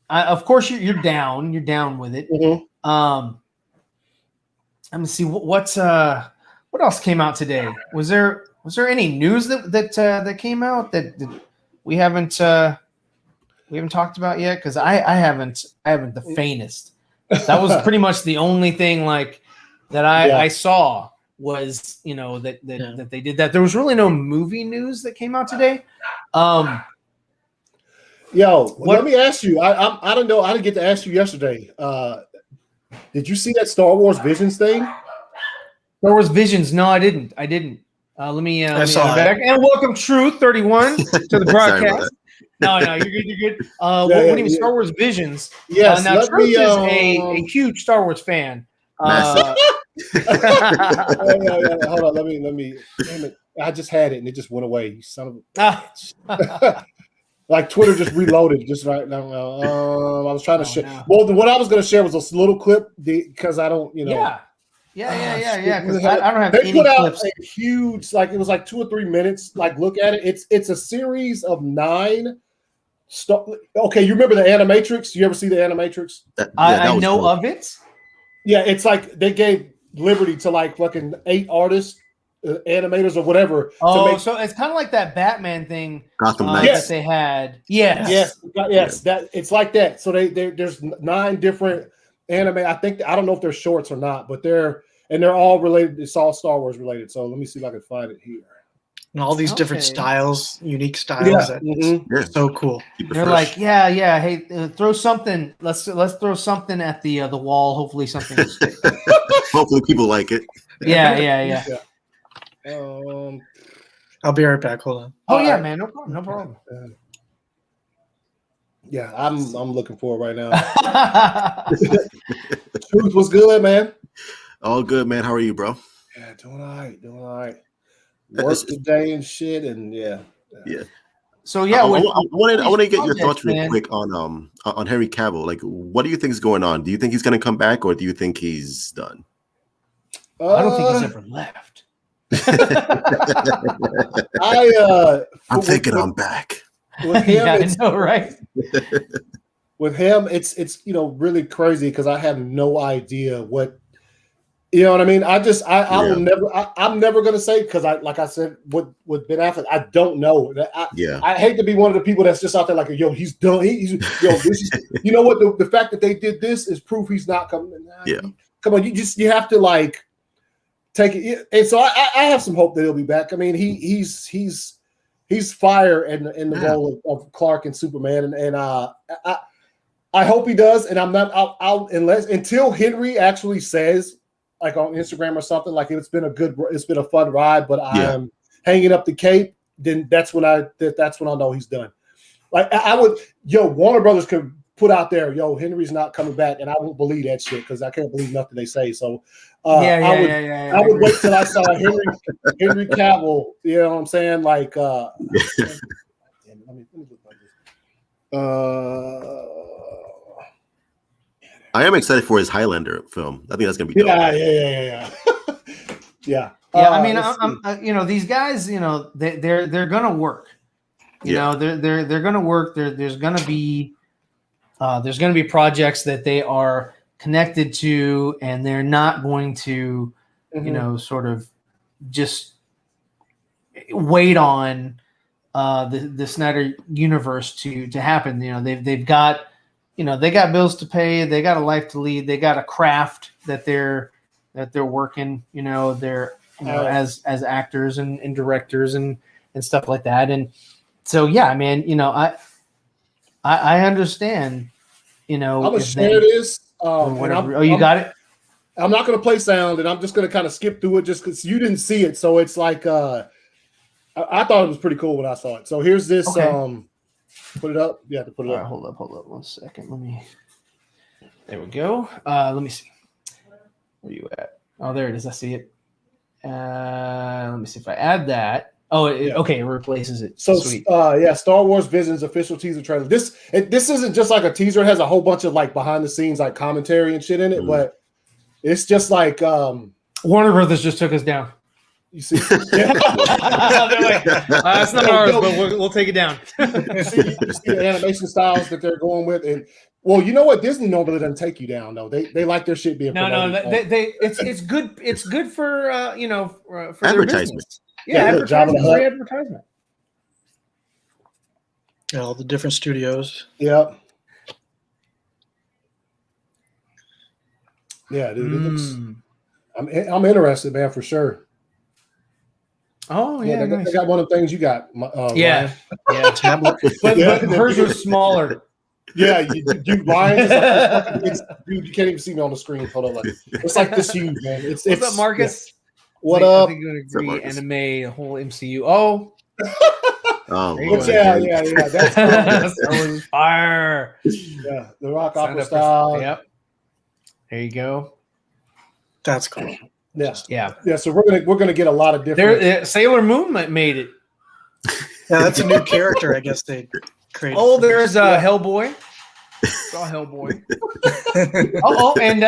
of course you're down. You're down with it. Mm-hmm. Let me see what else came out today. Was there any news that came out that we haven't talked about yet? Because I haven't the faintest. That was pretty much the only thing like that I saw was that they did that. There was really no movie news that came out today. Let me ask you. I don't know. I didn't get to ask you yesterday. Did you see that Star Wars Visions thing? Star Wars Visions? No, I didn't. Let me. I saw back. And welcome, Truth 31 to the broadcast. No, you're good. You're good. What do you mean, Star Wars Visions? Yes. Now, Truth is a huge Star Wars fan. Massive. Hold on. Let me. Damn it! I just had it and it just went away. You son of. Like Twitter just reloaded just right now. I was trying to share. No. Well, what I was going to share was a little clip because I don't, Yeah. Because I don't have they any put out clips. a huge, like it was like 2 or 3 minutes. Like look at it. It's a series of 9. Okay, you remember the Animatrix? You ever see the Animatrix? I know cool. Of it. Yeah, it's like they gave liberty to like fucking 8 artists. Animators or whatever. Oh, so it's kind of like that Batman thing that they had. Yes. That it's like that. So there's 9 different anime. I don't know if they're shorts or not, but they're all related. It's all Star Wars related. So let me see if I can find it here. And all these different styles, unique styles. Yeah. So cool. They're like, hey, throw something. Let's throw something at the wall. Hopefully something will stick. Hopefully people like it. Yeah. I'll be right back. Hold on. Oh yeah, man, no problem. Yeah, I'm looking for it right now. Truth was good, man. All good, man. How are you, bro? Yeah, doing all right. Work today and shit, and yeah. So I want to get your thoughts real quick on Henry Cavill. Like, what do you think is going on? Do you think he's going to come back, or do you think he's done? I don't think he's ever left. I'm thinking I'm back. With him, I know, right? With him, it's really crazy because I have no idea what what I mean. I'm never gonna say because like I said with Ben Affleck, I don't know. I hate to be one of the people that's just out there like, yo, he's done. This is you know what the fact that they did this is proof he's not coming. Come on, you have to like. Take it, and so I have some hope that he'll be back. I mean, he's fire in the role of Clark and Superman, and I hope he does. And I'm not until Henry actually says like on Instagram or something like it's been a fun ride, but I am hanging up the cape. Then that's when I know he's done. Like I would, Warner Brothers could put out there, Henry's not coming back, and I won't believe that shit because I can't believe nothing they say. So I would wait till I saw Henry Cavill. You know what I'm saying? Like, let me look like this. I am excited for his Highlander film. I think that's gonna be dope. Yeah. I mean, I'm these guys, they're gonna work. They're gonna work. There's gonna be projects that they are connected to, and they're not going to, sort of just wait on the Snyder universe to happen. They've got, they got bills to pay, they got a life to lead, they got a craft that they're working, they're as actors and directors and stuff like that. And so I understand, I'm gonna share this. You got it? I'm not gonna play sound, and I'm just gonna kind of skip through it just because you didn't see it. So it's like I thought it was pretty cool when I saw it. So here's this. Okay. Put it up. You have to put it up. Right, hold up 1 second. There we go. Let me see. Where are you at? Oh, there it is. I see it. Let me see if I add that. Oh, okay. It replaces it. So sweet. Star Wars Visions official teaser trailer. This isn't just like a teaser. It has a whole bunch of like behind the scenes like commentary and shit in it, but it's just like Warner Brothers just took us down. You see, they're like, it's not ours, but we'll take it down. you see the animation styles that they're going with, and well, you know what? Disney normally doesn't take you down though. They like their shit being promoted. It's good. It's good for for advertisements. Advertisement. Yeah, all the different studios. Yep. Yeah, dude. It looks. I'm interested, man, for sure. Oh yeah, they got one of the things you got. Yeah, tablet. But hers was smaller. Yeah, Ryan. Dude, you can't even see me on the screen. Hold on, it's like this huge, man. What's up, Marcus? Yeah. What up? I think you would agree. Anime, the whole MCU. Oh, Oh, But yeah. That's Star Wars is fire. yeah, the rock Sign opera up for- style. Yep. There you go. That's cool. Yeah. So we're gonna get a lot of different. Sailor Moon made it. Yeah, that's a new character. I guess they created. Oh, there's Hellboy. Saw Hellboy. And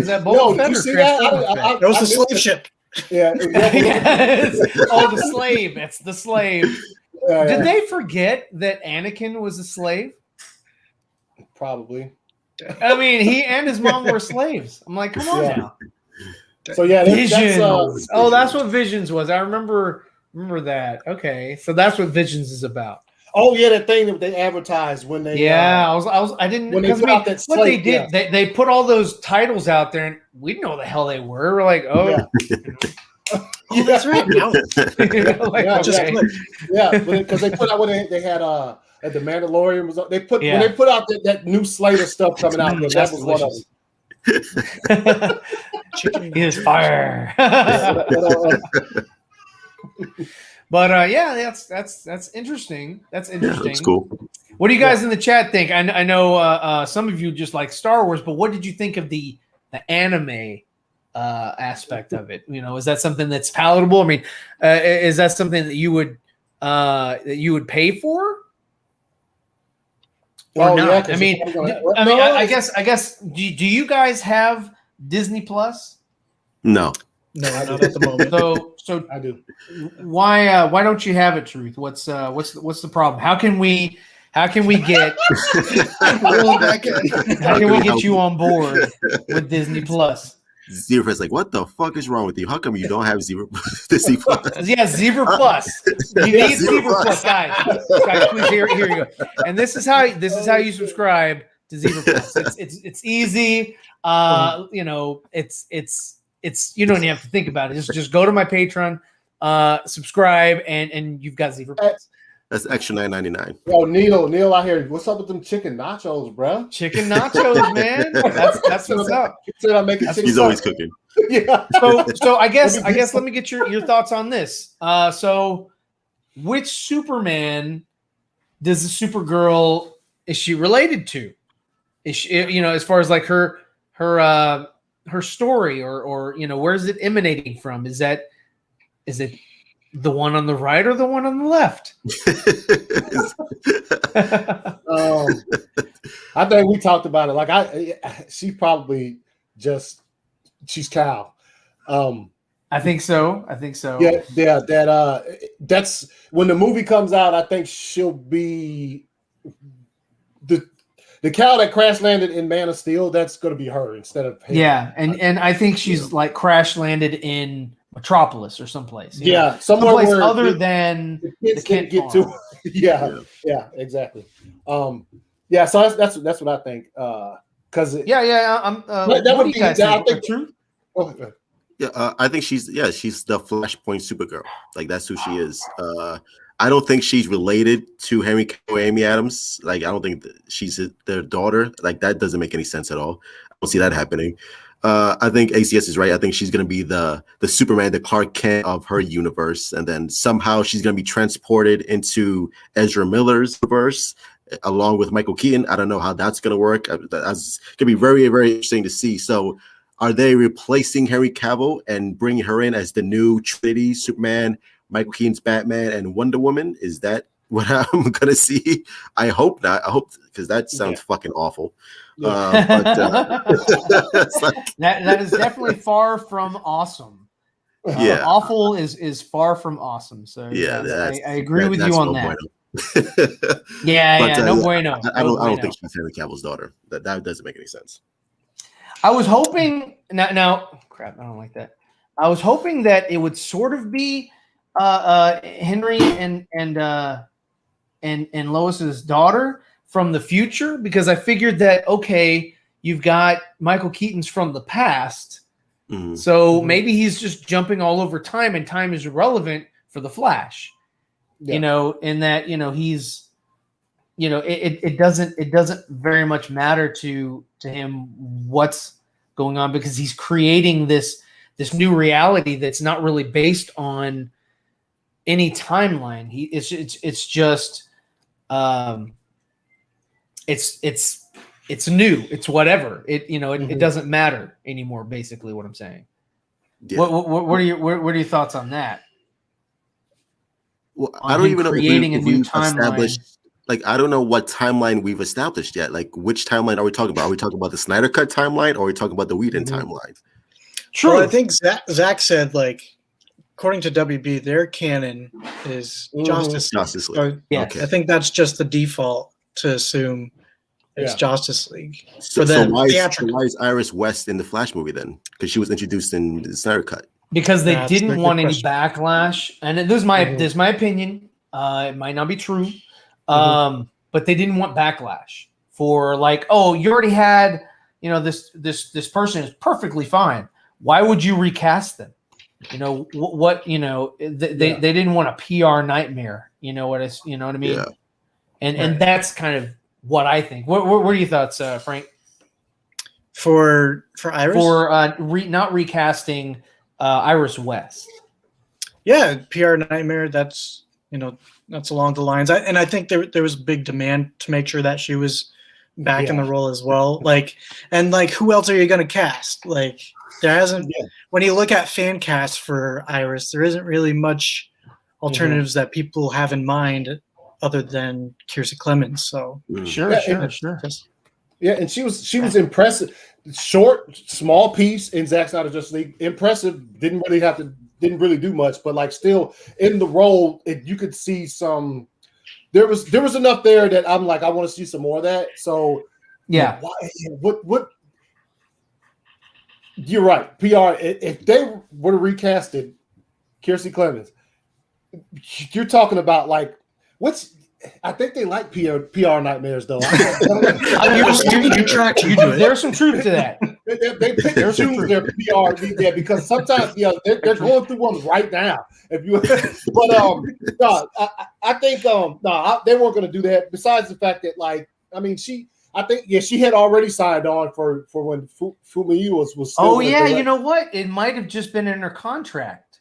is that Boba Fett did you or see that? Transformer Fett? It was a slave ship. Yeah. Yes. Oh, the slave. It's the slave. Yeah. Did they forget that Anakin was a slave? Probably. I mean, he and his mom were slaves. I'm like, come on Yeah. now. So yeah, Visions. That's what Visions was. I remember that. Okay, so that's what Visions is about. Oh yeah, that thing that they advertised when they. I didn't. When they put out that what they slate, did, they put all those titles out there, and we didn't know what the hell they were. We're like, oh, Oh, that's right. Now, because they put out when they had at the Mandalorian was they put when they put out that new slate of stuff coming out. That was one of them. chicken is fire. But that's interesting. That's interesting. Yeah, that's cool. What do you guys in the chat think? I know some of you just like Star Wars, but what did you think of the anime aspect of it? Is that something that's palatable? I mean, is that something that you would pay for? Or not? Yeah, I guess. Do you guys have Disney Plus? No, not at the moment. So I do. Why don't you have it, Truth? What's the problem? How can we get you on board with Disney Plus? Zeeverfett's like, what the fuck is wrong with you? How come you don't have Disney Plus? Yeah, Zeever Plus. You need Zeever Plus, guys. Please, here you go. And this is how you subscribe to Zeever Plus. It's easy. It's you don't even have to think about it. Just go to my Patreon, subscribe, and you've got Zeever Plus. That's extra $9.99. Yo, Neil out here. What's up with them chicken nachos, bro? Chicken nachos, man. That's what's up. He said I'm making chicken. He's always cooking. Yeah. So I guess let me get your thoughts on this. So which Superman does the Supergirl is she related to? Is she, as far as like her story or where is it emanating from? Is it the one on the right or the one on the left? I think we talked about it. Like she's probably she's Cal. I think so. Yeah. That's when the movie comes out. I think she'll be the Cal that crash landed in Man of Steel. That's going to be her instead of him. Yeah, and I think she's like crash landed in Metropolis or someplace. Someplace other than the kids can't get to. Yeah, exactly. So that's what I think. Because that would be guys think? Truth. I think she's the Flashpoint Supergirl. Like that's who she is. I don't think she's related to Henry Cavill, Amy Adams. Like I don't think she's their daughter. Like that doesn't make any sense at all. I don't see that happening. I think ACS is right. I think she's going to be the Superman, the Clark Kent of her universe, and then somehow she's going to be transported into Ezra Miller's universe along with Michael Keaton. I don't know how that's going to work. That's going to be very, very interesting to see. So, are they replacing Henry Cavill and bringing her in as the new Trinity, Superman, Michael Keaton's Batman, and Wonder Woman? Is that what I'm going to see? I hope not. I hope because that sounds fucking awful. That is definitely far from awesome. Awful is far from awesome. So I agree with you on that. No bueno. I don't think she's Henry Cavill's daughter. That doesn't make any sense. I was hoping now crap. I don't like that. I was hoping that it would sort of be Henry and Lois's daughter from the future, because I figured that, okay, you've got Michael Keaton's from the past. Mm-hmm. So maybe he's just jumping all over time and time is irrelevant for the Flash, in that, he's, it doesn't very much matter to him what's going on, because he's creating this new reality that's not really based on any timeline. It's just it's new. It's whatever. It doesn't matter anymore. Basically, what I'm saying. Yeah. What are your thoughts on that? Well, I don't even know creating a new timeline. Like, I don't know what timeline we've established yet. Like, which timeline are we talking about? Are we talking about the Snyder Cut timeline, or are we talking about the Whedon timeline? True. Well, I think Zach said, like, according to WB, their canon is Justice League. Yes. I think that's just the default to assume it's Justice League. So why is Iris West in the Flash movie then? Because she was introduced in the Snyder Cut. Because they didn't want any backlash, and this is my opinion. It might not be true, but they didn't want backlash for like, oh, you already had, this person is perfectly fine. Why would you recast them? They didn't want a PR nightmare. You know what I mean? Yeah. And that's kind of what I think. What are your thoughts, Frank? For Iris? For not recasting Iris West. Yeah, PR nightmare. That's along the lines. I think there was big demand to make sure that she was back in the role as well. Like, who else are you going to cast? Like, there hasn't. Yeah. When you look at fan casts for Iris, there isn't really much alternatives that people have in mind other than Kiersey Clemons. So sure. Yeah, and she was impressive. Short, small piece in Zack Snyder's Justice League. Impressive. Didn't really do much, but like still in the role, you could see some. There was enough there that I'm like, I want to see some more of that. So yeah, what? You're right. PR. If they were to recasted Kiersey Clemons, you're talking about like what's. I think they like PR nightmares, though. There's some truth to that. They pick and choose their PR because sometimes they're going through one right now. I think they weren't going to do that. Besides the fact that she had already signed on for when Fumiyu was. Oh yeah, you know what? It might have just been in her contract,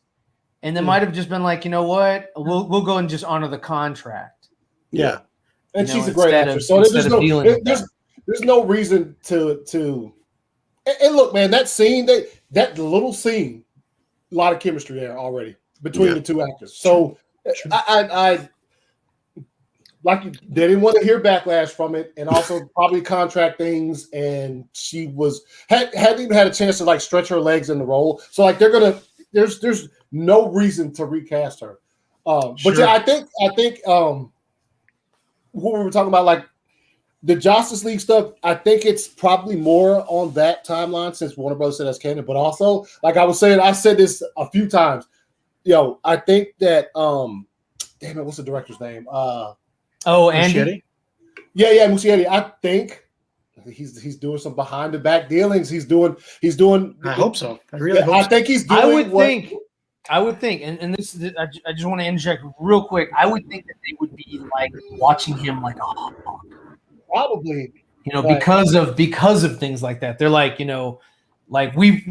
and they might have just been like, you know what, we'll go and just honor the contract. Yeah, and she's a great actress. So there's no reason to. And look, man, that scene, that little scene, a lot of chemistry there already between the two actors. So I like they didn't want to hear backlash from it, and also probably contract things. And she hadn't even had a chance to like stretch her legs in the role. So like there's no reason to recast her. But yeah, I think. What we were talking about, like the Justice League stuff, I think it's probably more on that timeline since Warner Bros. Said that's canon, but also, like I was saying, I said this a few times. I think that damn it, what's the director's name? Andy. Muschietti? Yeah, Muschietti. I think he's doing some behind the back dealings. He's doing. I hope so. I really hope I think he's doing. I would think, and this is, I just want to interject real quick. I would think that they would be like watching him like a hawk. Probably, because of things like that. They're like, like we've,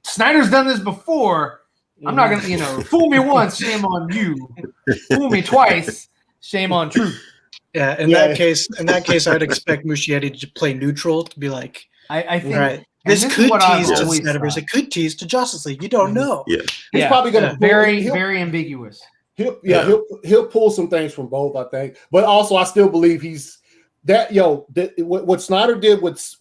Snyder's done this before. I'm not gonna, fool me once, shame on you. Fool me twice, shame on truth. Yeah, in that case, I'd expect Muschietti to play neutral, to be like, I think. Right. This could tease to the Snyderverse. It could tease to Justice League. You don't know. Yeah, he's probably going to very ambiguous. He'll pull some things from both, I think. But also, I still believe he's that. What Snyder did with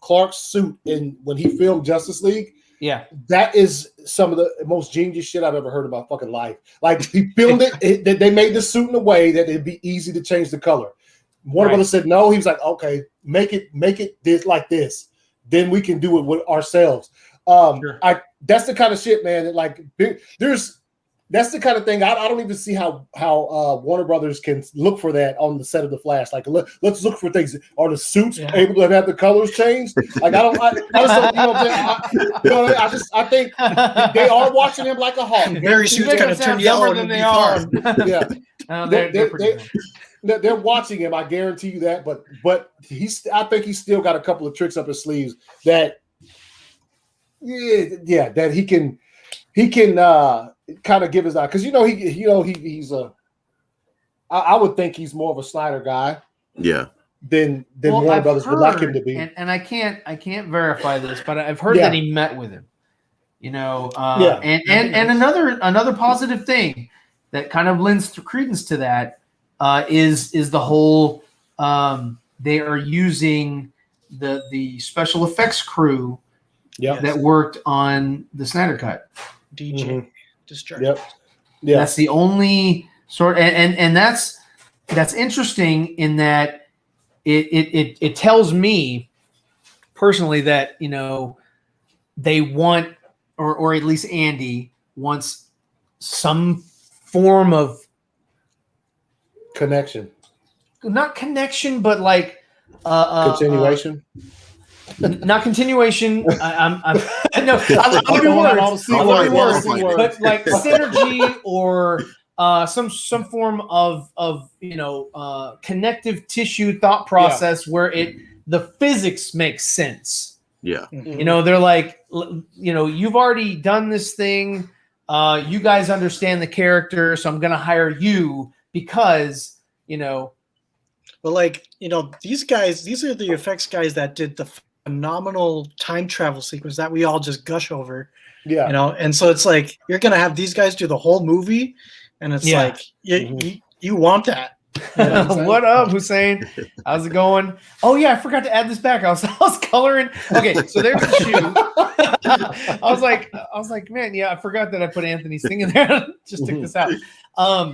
Clark's suit when he filmed Justice League. Yeah, that is some of the most genius shit I've ever heard in my fucking life. Like he filmed it. They made the suit in a way that it'd be easy to change the color. Warner Brothers said no. He was like, okay, make it this like this. Then we can do it with ourselves. That's the kind of shit, man. That like that's the kind of thing I don't even see how Warner Brothers can look for that on the set of The Flash. Like let's look for things. Are the suits able to have the colors changed? Like I think they are watching him like a hawk. Very suits kind of turn yellow than they are. Yeah, they're pretty good. They're watching him. I guarantee you that. But I think he's still got a couple of tricks up his sleeves that, that he can kind of give his eye because he's a. I would think he's more of a Snyder guy. Yeah. Than Warner Brothers would like him to be. And I can't verify this, but I've heard that he met with him. And another positive thing that kind of lends credence to that is the whole they are using the special effects crew that worked on the Snyder Cut. DJ Discharge. Yep. Yeah. That's the only sort and that's interesting in that it tells me personally that they want or at least Andy wants some form of connection. Not connection, but like continuation. Not continuation. I'm no. I love your words, but like synergy or some form of connective tissue thought process where the physics makes sense. Yeah. They're like, you've already done this thing. You guys understand the character, so I'm going to hire you because, Well, like, these guys, these are the effects guys that did the phenomenal time travel sequence that we all just gush over. Yeah. And so it's like, you're going to have these guys do the whole movie. And it's like, you want that. What up, Hussein? How's it going? Oh yeah, I forgot to add this back. I was coloring. Okay, so there's the shoe. I was like, man, yeah, I forgot that I put Anthony's thing in there. Just took this out.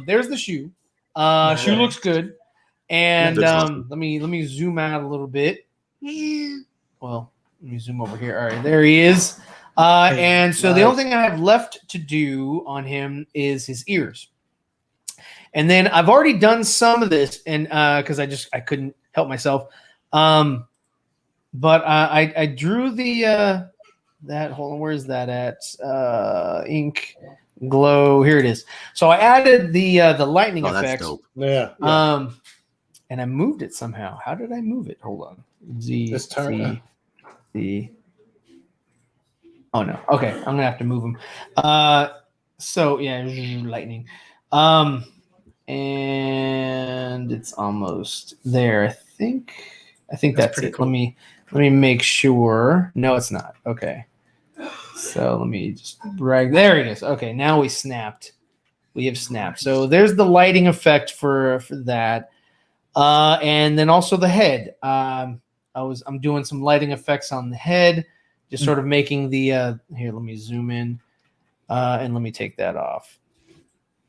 There's the shoe. Shoe looks good. And let me zoom out a little bit. Well, let me zoom over here. All right, there he is. And so the only thing I have left to do on him is his ears. And then I've already done some of this, and because I couldn't help myself. But I drew the that. Hold on, where's that at? Ink glow. Here it is. So I added the lightning effects. That's dope. Yeah. And I moved it somehow. How did I move it? Hold on. Oh no. Okay, I'm gonna have to move them. So yeah, lightning. And it's almost there. I think that's it. Cool. Let me make sure. No, it's not. Okay. So let me just drag. There it is. Okay, now we snapped. We have snapped. So there's the lighting effect for that. And then also the head. I'm doing some lighting effects on the head, just sort of making the here, let me zoom in. And let me take that off.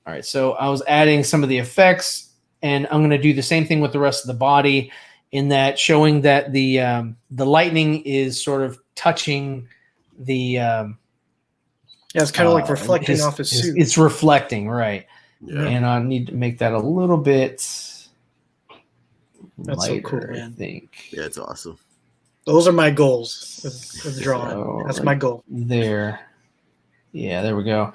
All right, so I was adding some of the effects, and I'm going to do the same thing with the rest of the body, in that showing that the lightning is sort of touching the. It's kind of like reflecting off his suit. It's reflecting, right? Yeah. And I need to make that a little bit That's lighter, so cool, man. I think. Yeah, it's awesome. Those are my goals with drawing. So, that's my goal. There. Yeah, there we go.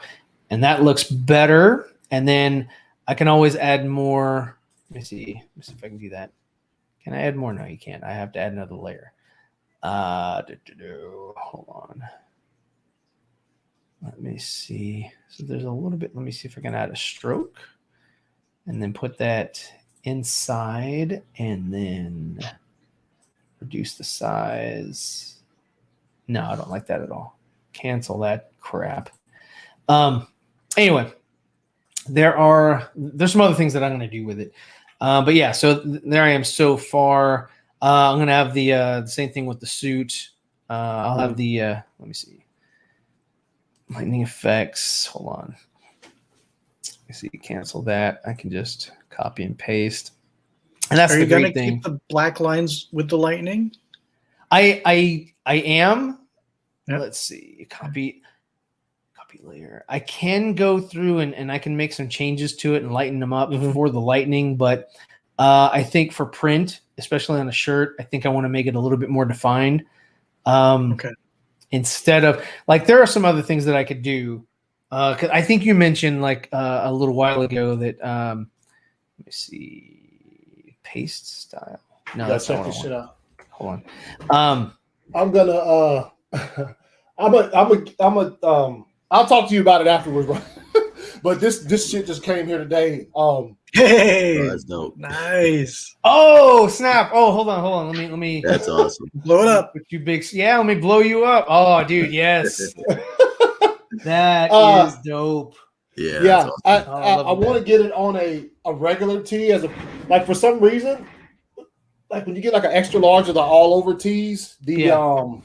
And that looks better. And then I can always add more. Let me see if I can do that. Can I add more? No, you can't. I have to add another layer. Hold on. Let me see. So there's a little bit. Let me see if I can add a stroke. And then put that inside. And then reduce the size. No, I don't like that at all. Cancel that crap. Anyway, there's some other things that I'm going to do with it. But yeah, so there I am so far. I'm going to have the same thing with the suit. I'll have the, let me see. Lightning effects. Hold on. Let me see. Cancel that. I can just copy and paste. And that's the great thing. Are you going to keep the black lines with the lightning? I am. Yep. Let's see. Copy layer. I can go through and I can make some changes to it and lighten them up for the lightning, but I think for print, especially on a shirt, I think I want to make it a little bit more defined. Okay. Instead of like, there are some other things that I could do. 'Cause I think you mentioned like a little while ago that let me see, paste style. No, that's not what I want. Hold on. I'm gonna I'll talk to you about it afterwards, bro. But this shit just came here today. Hey, that's dope. Nice. Oh snap! Oh, hold on. Let me. That's awesome. Blow it up. You big. Yeah, let me blow you up. Oh, dude, yes. That is dope. Yeah. Awesome. I want to get it on a regular tee as a like for some reason, like when you get like an extra large of the all over tees, the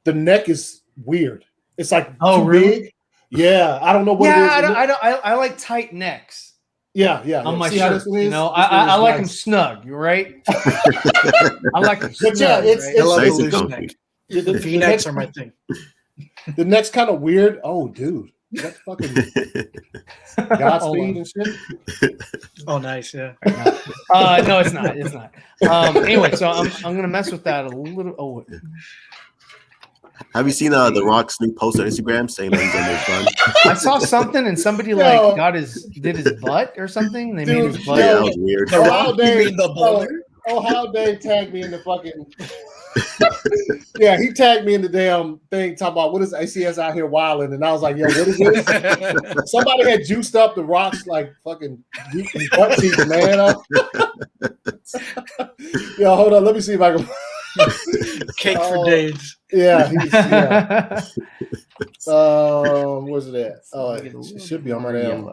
neck is weird. It's like too big. Yeah, I don't know what it is. I like tight necks. Yeah. On my See how shirt, this one is? you know, This one I is like nice. them snug. You right? I like them snug. But yeah, it's I love nice the and loose comfy. neck. the V-necks are my thing. The neck's kind of weird. Oh, dude, that's fucking Godspeed and shit. Oh, nice. Yeah. No, it's not. It's not. Anyway, so I'm gonna mess with that a little. Oh, Have you seen the Rock's new post on Instagram saying that he's on his run? I saw something and somebody like did his butt or something. They made his butt. Yeah, that was weird. Ohio Dave, the boulder? Ohio Dave tagged me in the fucking. Yeah, he tagged me in the damn thing talking about what is ACS out here wilding, and I was like, "Yo, what is this?" Somebody had juiced up the Rocks like fucking butt cheeks, man. Yo, hold on, let me see if I can. Cake for days. Yeah. Where's it at? Oh, it should be on my damn.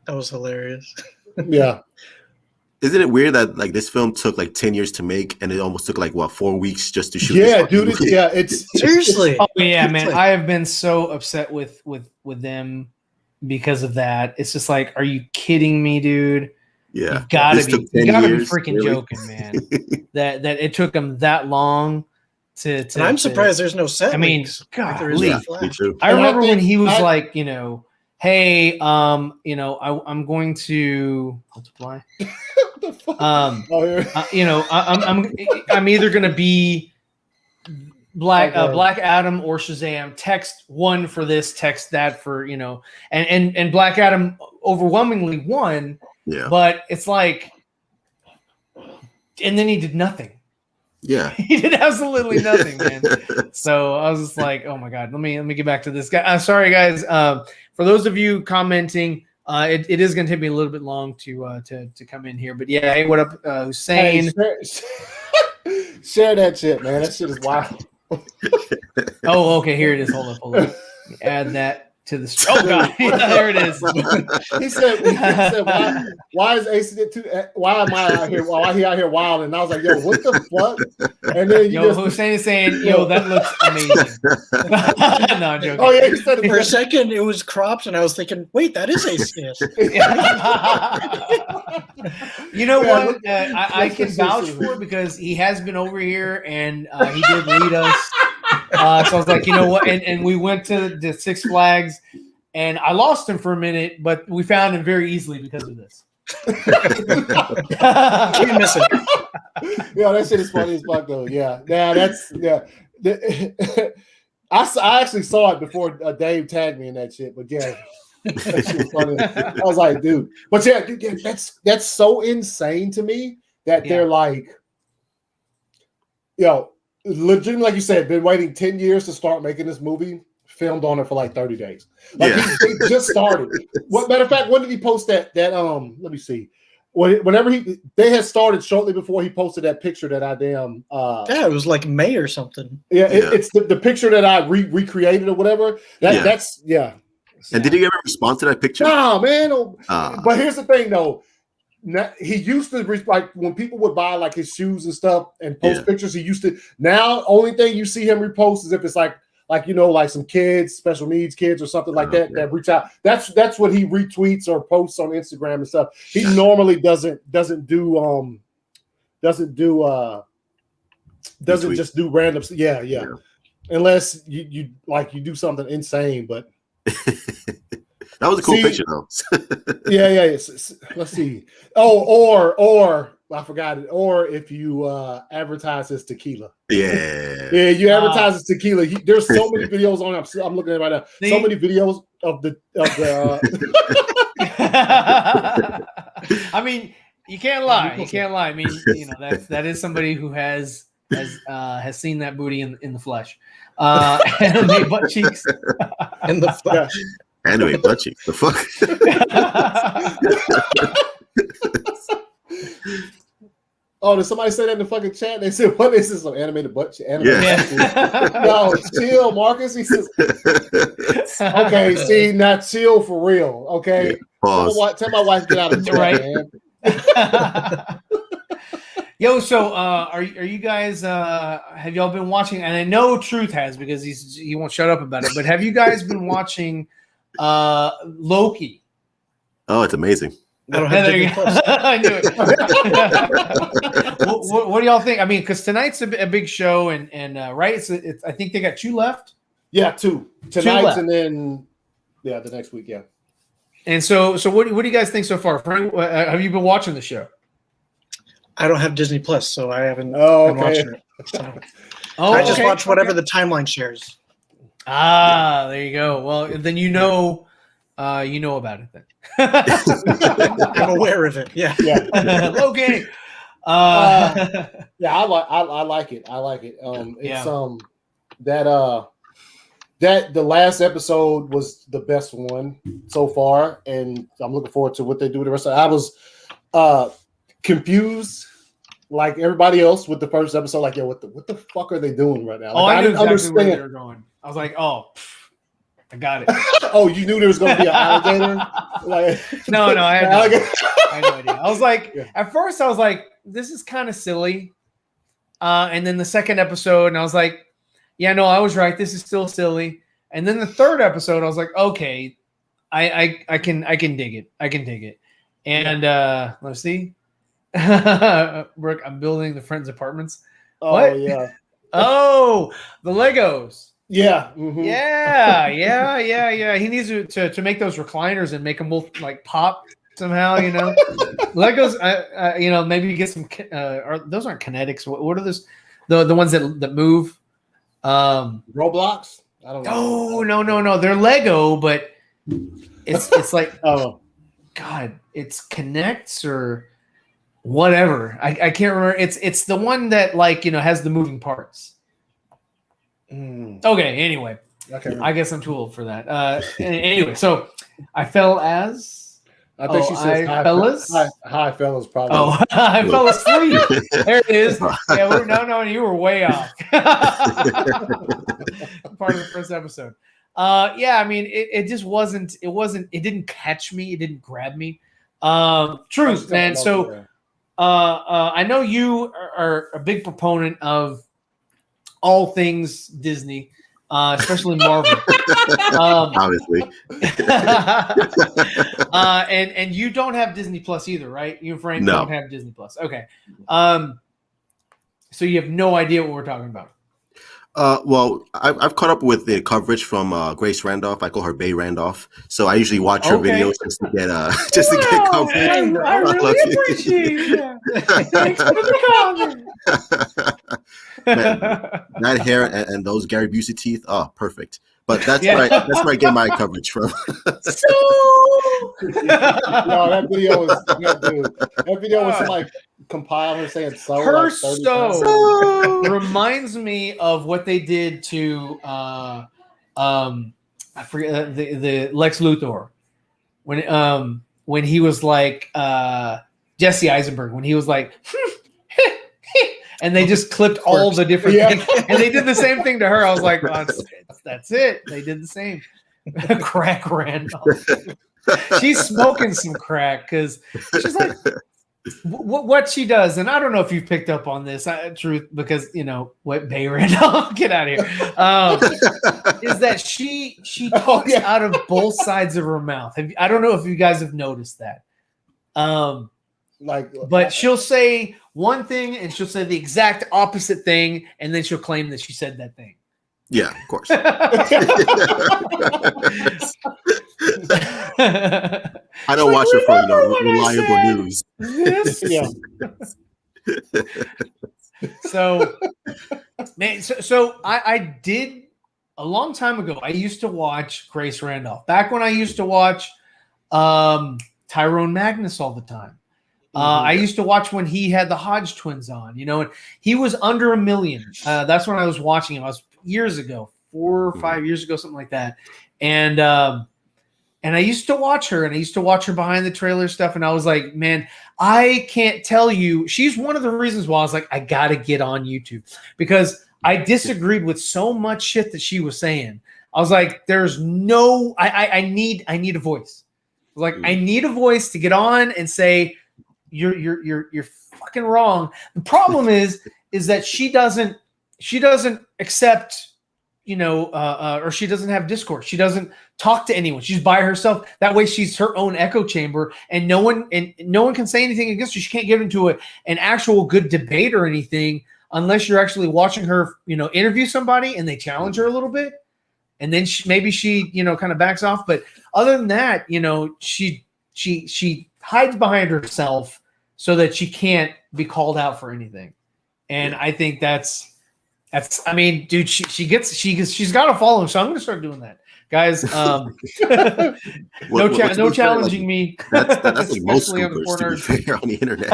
That was hilarious. Yeah. Isn't it weird that like this film took like 10 years to make and it almost took like 4 weeks just to shoot? Yeah, dude. It's Seriously. Oh yeah, man. I have been so upset with them because of that. It's just like, are you kidding me, dude? Yeah, you gotta be freaking really? joking, man. that it took them that long to. And I'm surprised there's no set. I mean, leaks. God, There is no Yeah, Flash. me too. I remember I when he was think like, you know, hey, you know, I'm going to multiply. what the fuck? You know, I'm either gonna be Black Adam or Shazam. Text one for this, text that for, you know, and Black Adam overwhelmingly won. Yeah, But it's like, and then he did nothing. yeah. He did absolutely nothing, man. So I was just like, oh my god, let me get back to this guy. Sorry, guys. For those of you commenting, it is going to take me a little bit long to come in here. But yeah, hey, what up, Hussein? Hey, share that shit, man. That shit is wild. Oh, okay, here it is. Hold up. Let me add that to the. Oh god, yeah, there it is. He said why is AC why am I out here? Why he out here wild? And I was like, yo, what the fuck? And then Hussein is saying, yo, that looks amazing. No, I'm joking. Oh yeah, he said it For a second, it was cropped, and I was thinking, wait, that is ACS. You know what? I can vouch for it because he has been over here and he did lead us. So I was like, you know what? And we went to the Six Flags, and I lost him for a minute, but we found him very easily because of this. Can't miss it. Yeah, that shit is funny as fuck though. Yeah, I actually saw it before Dave tagged me in that shit, but yeah. That shit was funny. I was like, dude, but yeah, dude, that's so insane to me that they're like, yo, legitimately, like you said, been waiting 10 years to start making this movie, filmed on it for like 30 days. Like he just started. What matter of fact, when did he post that let me see. Whenever they had started shortly before he posted that picture that I damn yeah, it was like May or something. It's the picture that I recreated or whatever. That's And did he ever respond to that picture? No, man. But here's the thing, though. He used to like when people would buy like his shoes and stuff and post pictures. He used to. Now, only thing you see him repost is if it's like you know, like some kids, special needs kids or something like that reach out. That's what he retweets or posts on Instagram and stuff. He normally doesn't do just do random. Yeah. Unless you do something insane, but. That was a cool picture, though. yeah. Let's see. Oh, or I forgot it. Or if you advertise as tequila. Yeah. Yeah, you advertise as tequila. There's so many videos on it. I'm looking at it right now. So many videos of the. I mean, you can't lie. You can't lie. I mean, you know, that is somebody who has seen that booty in the flesh. And made butt cheeks. in the flesh. Anime butt cheeks. The fuck? Oh, did somebody say that in the fucking chat? They said, "What is this? Some animated butt cheek?" Yeah. No, chill, Marcus. He says, "Okay, see, now chill for real." Okay, Yeah. Pause. tell my wife to get out of the chat, man. Yo, so are you guys have y'all been watching? And I know Truth has because he won't shut up about it. But have you guys been watching Loki? Oh, it's amazing. I don't have Disney Plus. I knew it. what do y'all think? I mean, because tonight's a big show, and right? It's I think they got 2 left. Yeah, 2 tonight, and then the next week. Yeah. And so what do you guys think so far? Frank, have you been watching the show? I don't have Disney Plus, so I haven't Oh, been okay. watching it. So Oh, I just watch whatever the timeline shares. Ah, there you go. Well, then you know about it then. I'm aware of it. Yeah. Yeah. Loki. Yeah, I like it. I like it. It's that the last episode was the best one so far, and I'm looking forward to what they do with the rest of it. I was confused like everybody else with the first episode, like, yo, what the fuck are they doing right now? Like, I didn't knew exactly where they understand. were going. I was like, oh, I got it. Oh, you knew there was going to be an alligator? Like, No, I had alligator. I had no idea. I was like, Yeah. at first I was like, this is kind of silly. And then the second episode, and I was like, yeah, no, I was right. This is still silly. And then the third episode, I was like, okay, I can dig it. I can dig it. And let's see. Brooke, I'm building the Friends Apartments. Oh, What? yeah. Oh, the Legos. Yeah. Mhm. Yeah. He needs to make those recliners and make them both like pop somehow, Legos, maybe get some, those aren't kinetics. What are those? The ones that move? Roblox? I don't know. No. They're Lego, but it's like, Oh, God, it's connects or whatever. I can't remember. It's the one that has the moving parts. Okay. Anyway, okay. I guess I'm too old for that. Anyway, so I fell as. I think she says hi, fellas. Hi, fellas. Probably. Oh, I fell asleep. There it is. Yeah, no, you were way off. Part of the first episode. I mean, it just wasn't. It didn't catch me. It didn't grab me. Truth, man. So, I know you are a big proponent of all things Disney, especially Marvel. Obviously. And you don't have Disney Plus either, right? You and Frank don't have Disney Plus. Okay. So you have no idea what we're talking about. Well, I've caught up with the coverage from Grace Randolph. I call her Bay Randolph. So I usually watch her videos just to get coverage. I really appreciate that. Thanks for the comment. Man, that hair and those Gary Busey teeth, perfect. But that's where I get my coverage from. No, that video was that video was like compiled her saying so. Her like 30 so reminds me of what they did to I forget the Lex Luthor when he was like Jesse Eisenberg when he was like and they just clipped all the different things and they did the same thing to her. I was like, oh, that's it. They did the same. Crack Randolph. She's smoking some crack because she's like what she does, and I don't know if you've picked up on this, Truth, because what Bay Randolph, get out of here, is that she talks out of both sides of her mouth. I don't know if you guys have noticed that. But she'll say one thing and she'll say the exact opposite thing, and then she'll claim that she said that thing. Yeah, of course. I don't watch it for reliable news. Yeah. So, man, so I did a long time ago. I used to watch Grace Randolph back when I used to watch Tyrone Magnus all the time. I used to watch when he had the Hodge twins on, and he was under 1 million. That's when I was watching him. I was years ago, 4 or 5 years ago, something like that. And I used to watch her, and I used to watch her behind the trailer stuff, and I was like, man, I can't tell you. She's one of the reasons why I was like, I gotta get on YouTube, because I disagreed with so much shit that she was saying. I was like, there's no, I need a voice. I was like, I need a voice to get on and say, you're fucking wrong. The problem is that she doesn't accept, or she doesn't have discourse. She doesn't talk to anyone. She's by herself. That way she's her own echo chamber, and no one can say anything against her. She can't get into an actual good debate or anything unless you're actually watching her, interview somebody and they challenge her a little bit. And then maybe she kind of backs off. But other than that, she hides behind herself so that she can't be called out for anything. And I think that's, I mean, dude, she's got to follow him. So I'm going to start doing that, guys. No challenging me. That's like most scoopers, to be fair, on the internet.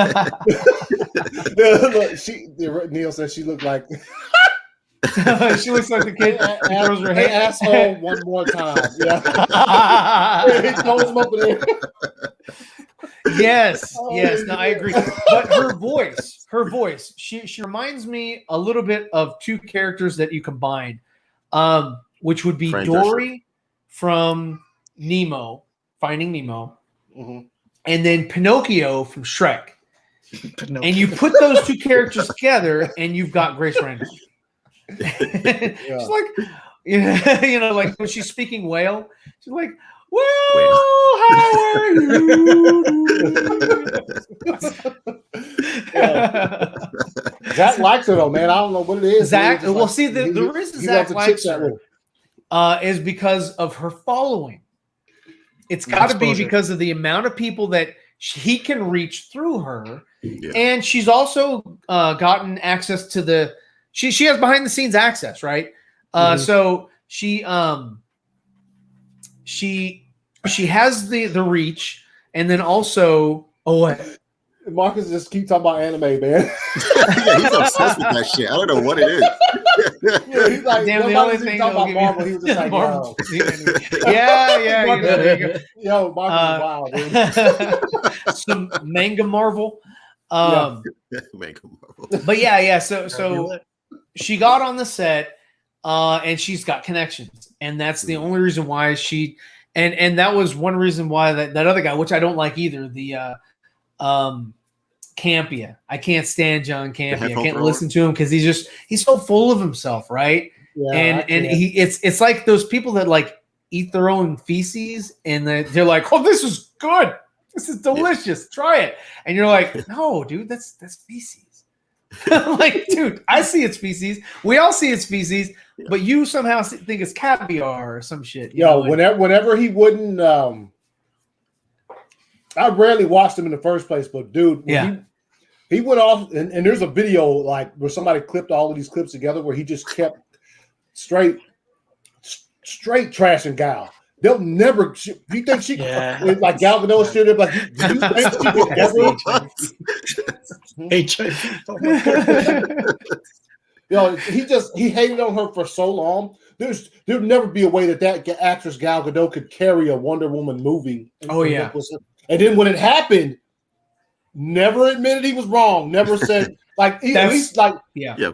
Look, Neil said she looked like. She looks like the kid who throws her head. Asshole one more time. Yeah. He throws him up in there. Yes. No, I agree. But her voice, she reminds me a little bit of two characters that you combined, which would be Dory from Nemo, Finding Nemo, and then Pinocchio from Shrek. And you put those two characters together, and you've got Grace Randall. She's like, like when she's speaking whale, she's like, well, how are you? Zach likes her though, man. I don't know what it is. Zach, well, see, the reason Zach likes her is because of her following. It's got to be because of the amount of people that he can reach through her, and she's also gotten access to she has behind the scenes access, right? So she has the reach, and then also Marcus just keep talking about anime, man. Yeah, he's obsessed with that shit. I don't know what it is. Yeah, he's like, damn, the only thing talking about Marvel, he was just like, Marvel. Yeah. There you go. Yo, Marvel is wild, dude. Some manga Marvel. Manga Marvel. But yeah. So she got on the set, and she's got connections, and that's the only reason why she. And that was one reason why that other guy, which I don't like either, the Campia. I can't stand John Campia. I can't listen to him because he's so full of himself, right? Yeah, and it's like those people that like eat their own feces, and they're like, oh, this is good. This is delicious. Yeah. Try it. And you're like, no, dude, that's feces. Like, dude, I see its feces. We all see its feces, but you somehow think it's caviar or some shit. Whenever he wouldn't, I rarely watched him in the first place, but dude, he went off, and there's a video like where somebody clipped all of these clips together where he just kept straight trashing Gal. They'll never. You think she like Gal Gadot should have like? Do you think she ever? He hated on her for so long. There'd never be a way that actress Gal Gadot could carry a Wonder Woman movie. And then when it happened, never admitted he was wrong. Never said at least of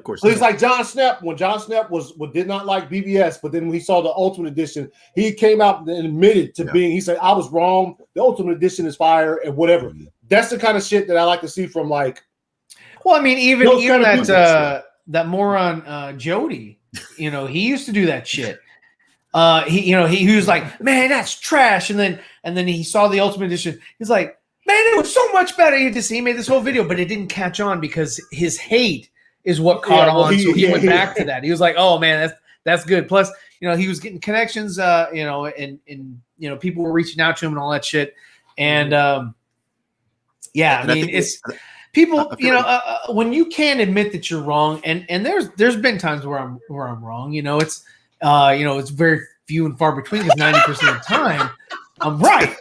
course. He's like John Schnepp. When John Schnepp did not like BBS, but then when he saw the Ultimate Edition, he came out and admitted to being. He said, "I was wrong. The Ultimate Edition is fire and whatever." That's the kind of shit that I like to see from like. Well, I mean, even that moron Jody, he used to do that shit. He was like, man, that's trash, and then he saw the Ultimate Edition. He's like, man, it was so much better. He made this whole video, but it didn't catch on because his hate is what caught on. So he went back to that. He was like, oh man, that's good. Plus, he was getting connections, and people were reaching out to him and all that shit. And it's people, when you can't admit that you're wrong, and there's been times where I'm wrong. It's very few and far between because 90% of the time I'm right?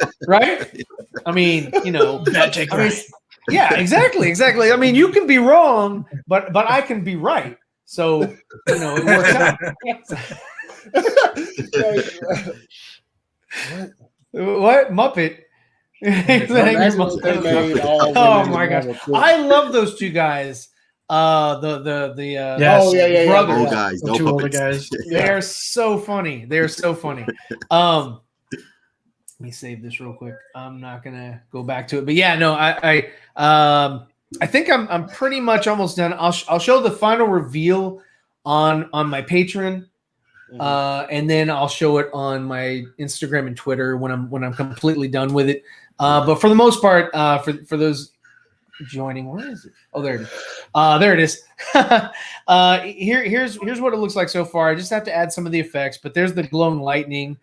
I mean, yeah, exactly. I mean, you can be wrong, but I can be right. So, it works out. What Muppet? Oh my gosh, I love those two guys. Yes. brothers. Old guys, The no two older puppets. guys. They're so funny. They're so funny. Let me save this real quick. I'm not gonna go back to it, but yeah, no, I think I'm pretty much almost done. I'll show the final reveal on my Patreon, and then I'll show it on my Instagram and Twitter when I'm completely done with it. But for the most part, for those joining, where is it? Oh, there it is. There it is. Here's what it looks like so far. I just have to add some of the effects, but there's the glowing lightning.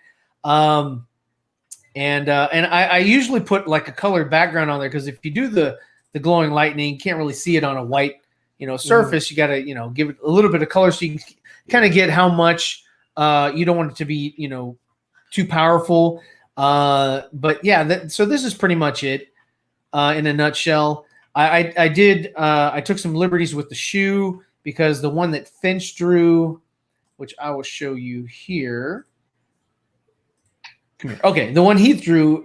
And I usually put like a colored background on there because if you do the glowing lightning, you can't really see it on a white surface. You got to give it a little bit of color so you can kind of get how much you don't want it to be too powerful. But yeah, so this is pretty much it in a nutshell. I took some liberties with the shoe because the one that Finch drew, which I will show you here. Come here. Okay, the one he drew.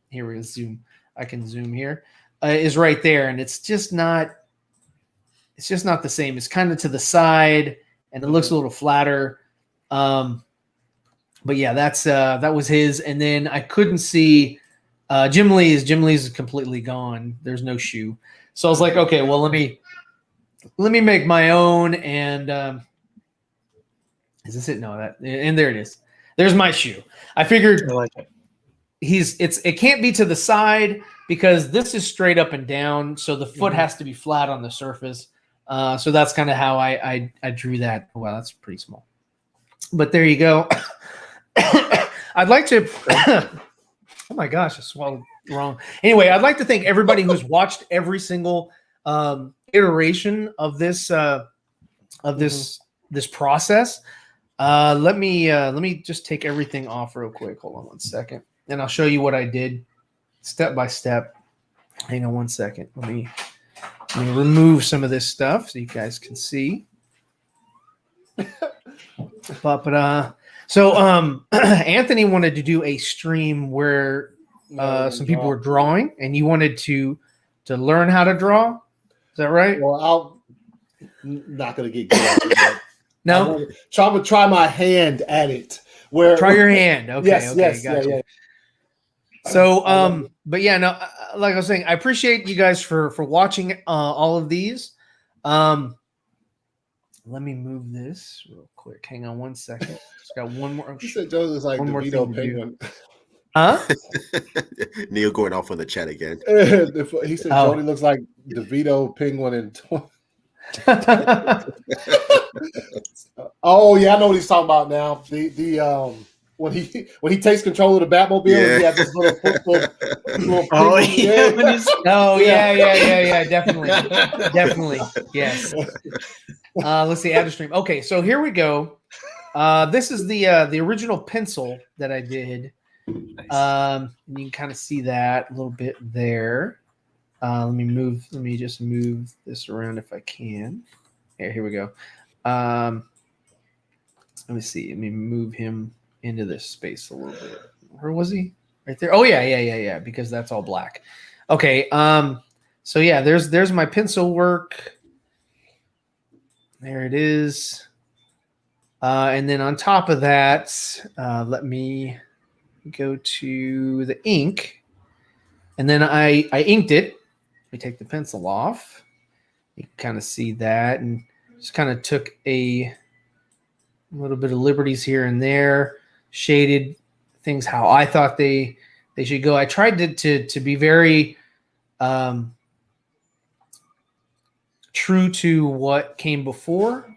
Here we go. Zoom. I can zoom here. Is right there, and it's just not. It's just not the same. It's kind of to the side, and it looks a little flatter. But yeah, that was his. And then I couldn't see Jim Lee's. Jim Lee's is completely gone. There's no shoe. So I was like, okay, well let me make my own. And is this it? No, and there it is. There's my shoe. I figured I like it. It can't be to the side because this is straight up and down. So the foot has to be flat on the surface. So that's kind of how I drew that. Wow, that's pretty small. But there you go. I'd like to. Oh my gosh, I swallowed wrong. Anyway, I'd like to thank everybody who's watched every single iteration of this this process. Let me just take everything off real quick. Hold on one second, and I'll show you what I did step by step. Hang on one second. Let me remove some of this stuff so you guys can see. So Anthony wanted to do a stream where some people were drawing, and you wanted to learn how to draw. Is that right? Well, I'm not going to get good at it. No? I'm going to try my hand at it. Try your hand. Okay. Yes, okay. yes, Gotcha. yeah. So, but yeah, no, like I was saying, I appreciate you guys for watching all of these. Let me move this real quick. Hang on one second. Just got one more. He said Joe looks like DeVito Penguin. Huh? Neil going off on the chat again. He said Jody looks like DeVito Penguin in. Oh yeah, I know what he's talking about now. The when he takes control of the Batmobile, he has this little yeah, definitely, yes. Let's see, add a stream. Okay, so here we go. This is the original pencil that I did. Nice. You can kind of see that a little bit there. Let me just move this around if I can. Here we go. Let me see. Let me move him into this space a little bit. Where was he? Right there. Oh yeah. Because that's all black. Okay. So yeah, there's my pencil work. There it is. And then on top of that, let me go to the ink. And then I inked it. Let me take the pencil off. You can kind of see that, and just kind of took a little bit of liberties here and there, shaded things how I thought they should go. I tried to be very true to what came before,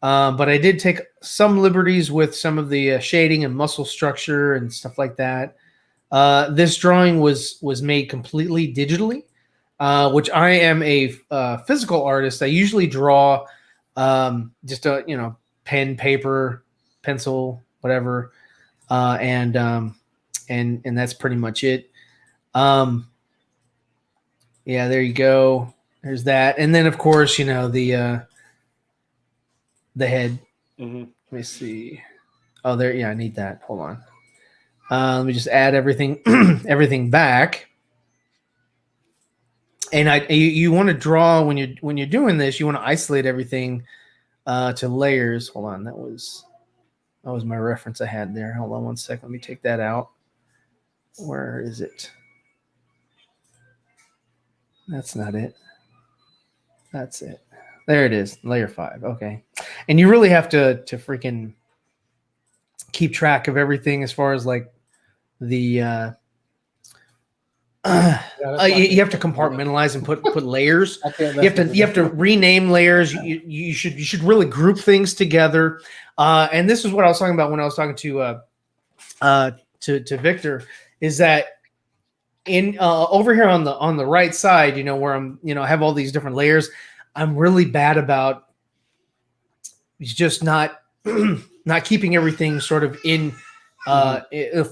but I did take some liberties with some of the shading and muscle structure and stuff like that. This drawing was made completely digitally, which I am a physical artist. I usually draw just a pen, paper, pencil, whatever, and that's pretty much it. Yeah, there you go. There's that, and then of course the head. Mm-hmm. Let me see. Oh, there. Yeah, I need that. Hold on. Let me just add everything, everything back. And you want to draw when you're doing this. You want to isolate everything to layers. Hold on. That was my reference I had there. Hold on one second. Let me take that out. Where is it? That's not it. That's it. There it is. Layer 5. Okay. And you really have to freaking keep track of everything as far as like the you have to compartmentalize and put layers. You have to rename layers. You should really group things together. And this is what I was talking about when I was talking to Victor, is that in over here on the right side, where I'm, I have all these different layers. I'm really bad about just not keeping everything sort of in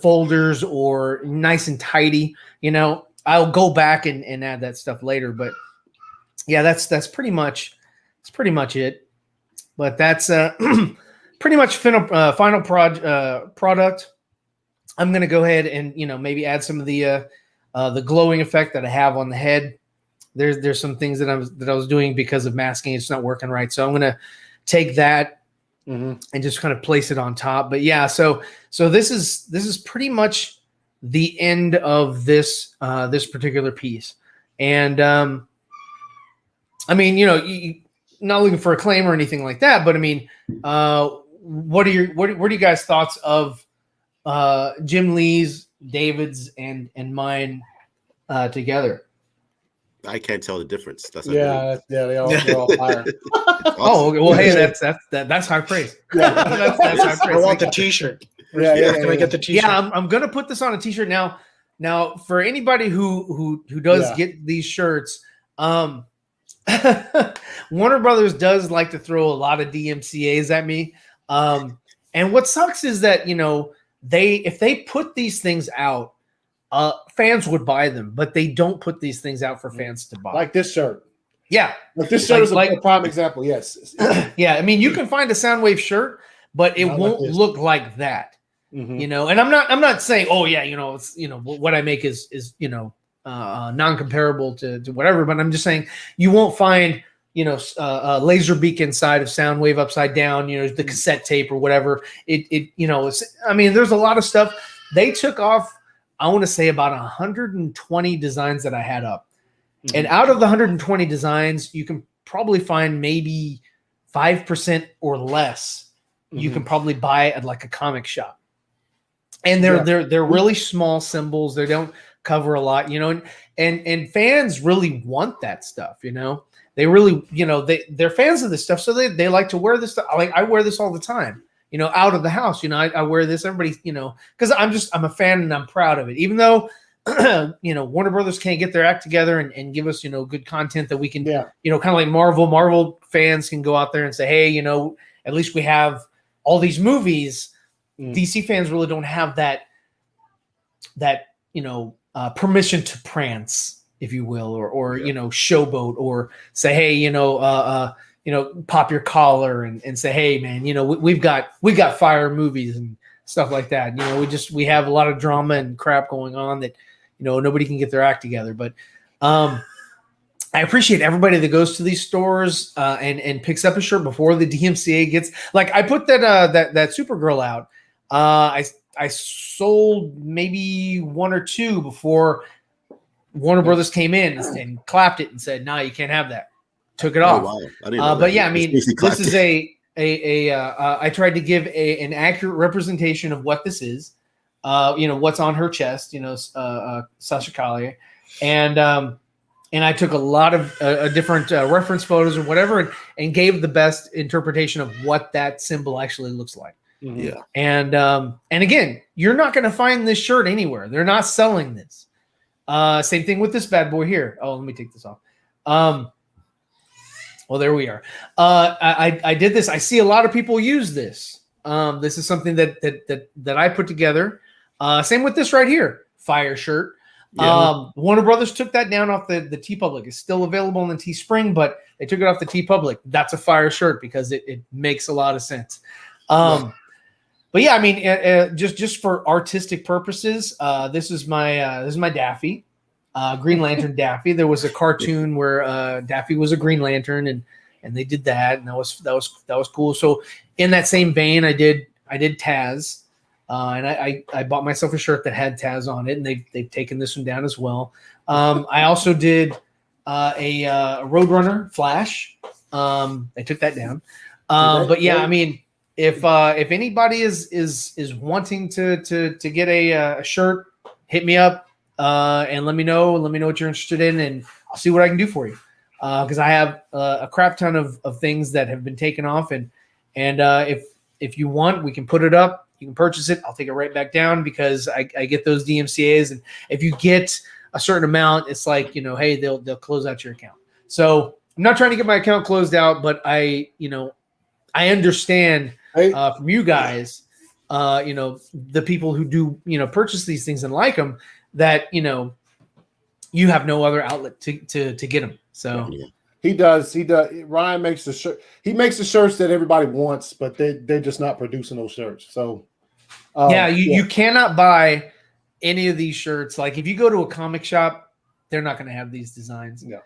folders or nice and tidy. I'll go back and add that stuff later, but yeah, that's pretty much it. But that's pretty much final product. I'm gonna go ahead and maybe add some of the glowing effect that I have on the head. There's some things that I was doing because of masking. It's not working right, so I'm gonna take that and just kind of place it on top. But yeah, so this is pretty much the end of this this particular piece. And I mean, you're not looking for a claim or anything like that, but I mean, what are you guys' thoughts of Jim Lee's, David's, and mine together? I can't tell the difference. They're all fire. Oh, well, hey, that's high praise. Yeah. that's high praise. I want the T-shirt. Can I get the T-shirt? Yeah, I'm gonna put this on a T-shirt now. Now, for anybody who does get these shirts, Warner Brothers does like to throw a lot of DMCA's at me. And what sucks is that if they put these things out, fans would buy them, but they don't put these things out for fans to buy. Like this shirt. Yeah. Like this shirt is a prime example. Yes. Yeah. I mean, you can find a Soundwave shirt, but it won't look like that. And I'm not saying, oh yeah, it's what I make is non-comparable to whatever, but I'm just saying you won't find a laser beak inside of Soundwave upside down, the cassette tape or whatever. It's, I mean, there's a lot of stuff. They took off, I want to say, about 120 designs that I had up. And out of the 120 designs, you can probably find maybe 5% or less you can probably buy at like a comic shop. And they're really small symbols. They don't cover a lot, and fans really want that stuff, They really, they're fans of this stuff, so they like to wear this stuff. I wear this all the time, out of the house. I wear this. Everybody, because I'm a fan and I'm proud of it. Even though, Warner Brothers can't get their act together and give us, good content that we can, kind of like Marvel. Marvel fans can go out there and say, hey, at least we have all these movies. DC fans really don't have that permission to prance, if you will, or showboat, or say, hey, pop your collar and say, hey, man, we've got fire movies and stuff like that. We have a lot of drama and crap going on that nobody can get their act together. But I appreciate everybody that goes to these stores and picks up a shirt before the DMCA gets. Like, I put that Supergirl out. I sold maybe one or two before Warner Brothers came in and clapped it and said, "No, you can't have that." Took it off. Wow. I didn't know but that. yeah, I mean, this is I tried to give an accurate representation of what this is. What's on her chest. Sasha Collier, and I took a lot of different reference photos or whatever, and gave the best interpretation of what that symbol actually looks like. Yeah. And again, you're not going to find this shirt anywhere. They're not selling this. Same thing with this bad boy here. Oh, let me take this off. Well, there we are. I did this. I see a lot of people use this. This is something that I put together. Same with this right here, fire shirt. Yeah. Warner Brothers took that down off the TeePublic. It's still available in the Teespring, but they took it off the TeePublic. That's a fire shirt because it makes a lot of sense. but yeah, I mean, just for artistic purposes, this is my Daffy, Green Lantern Daffy. There was a cartoon where Daffy was a Green Lantern, and they did that, and that was cool. So in that same vein, I did Taz, and I bought myself a shirt that had Taz on it, and they've taken this one down as well. I also did a Roadrunner Flash. They took that down. But yeah, I mean, if anybody is wanting to get a shirt, hit me up and let me know what you're interested in, and I'll see what I can do for you. Because I have a crap ton of things that have been taken off, and if you want, we can put it up. You can purchase it. I'll take it right back down because I get those DMCA's, and if you get a certain amount, it's like, hey, they'll close out your account. So I'm not trying to get my account closed out, but I understand from you guys, the people who do, purchase these things and like them, that, you have no other outlet to get them. So he does. Ryan makes the shirt. He makes the shirts that everybody wants, but they're just not producing those shirts. So you cannot buy any of these shirts. Like if you go to a comic shop, they're not going to have these designs. No.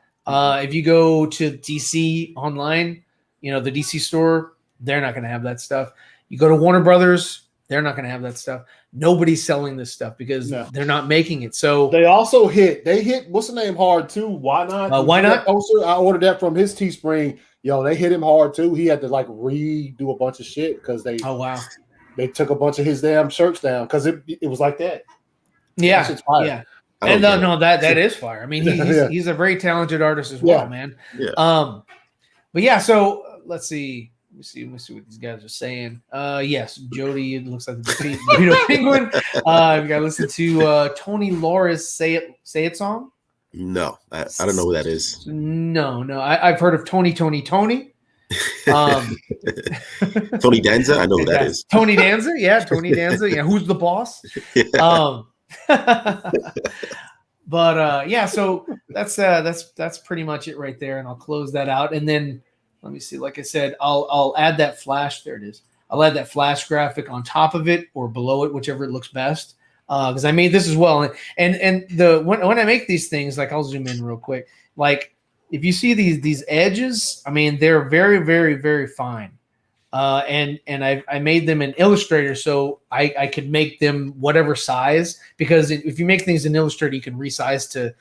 If you go to DC online, the DC store, they're not going to have that stuff. You go to Warner Brothers, they're not going to have that stuff. Nobody's selling this stuff because they're not making it. So they also hit what's the name hard too. Why not? Why not? Poster, I ordered that from his Teespring. They hit him hard too. He had to like redo a bunch of shit because they took a bunch of his damn shirts down because it was like that. Yeah, yeah. And no, that is fire. I mean, he's a very talented artist as well, man. Yeah. But yeah, so let's see. Let me see what these guys are saying. Yes, Jody, it looks like the Burrito Penguin. We got to listen to Tony Laura's "Say It" song. No, I don't know who that is. No, I've heard of Tony. Tony Danza, I know who that is. Tony Danza, yeah, Tony Danza. Yeah, who's the boss? Yeah. But yeah, so that's pretty much it right there, and I'll close that out, and then let me see. Like I said, I'll add that flash. There it is. I'll add that flash graphic on top of it or below it, whichever it looks best. Because I made this as well, and when I make these things, like I'll zoom in real quick. Like if you see these edges, I mean they're very, very, very fine. And I made them in Illustrator so I could make them whatever size, because if you make things in Illustrator, you can resize to,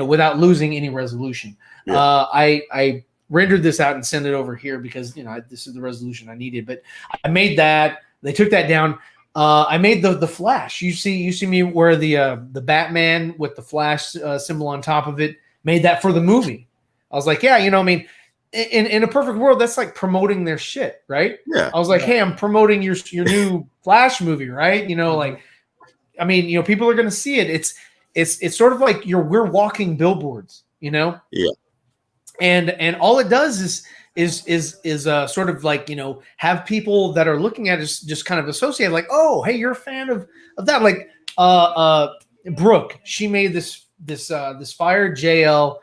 without losing any resolution. Yeah. I rendered this out and sent it over here because, this is the resolution I needed, but I made that. They took that down. I made the Flash. You see me where the Batman with the Flash symbol on top of it, made that for the movie. I was like, yeah, I mean, in a perfect world, that's like promoting their shit, right? Yeah. I was like, hey, I'm promoting your new Flash movie, right? Like, I mean, people are going to see it. It's sort of like we're walking billboards, Yeah. And all it does is sort of like, have people that are looking at us just kind of associate, like, oh, hey, you're a fan of that. Like Brooke, she made this Fire JL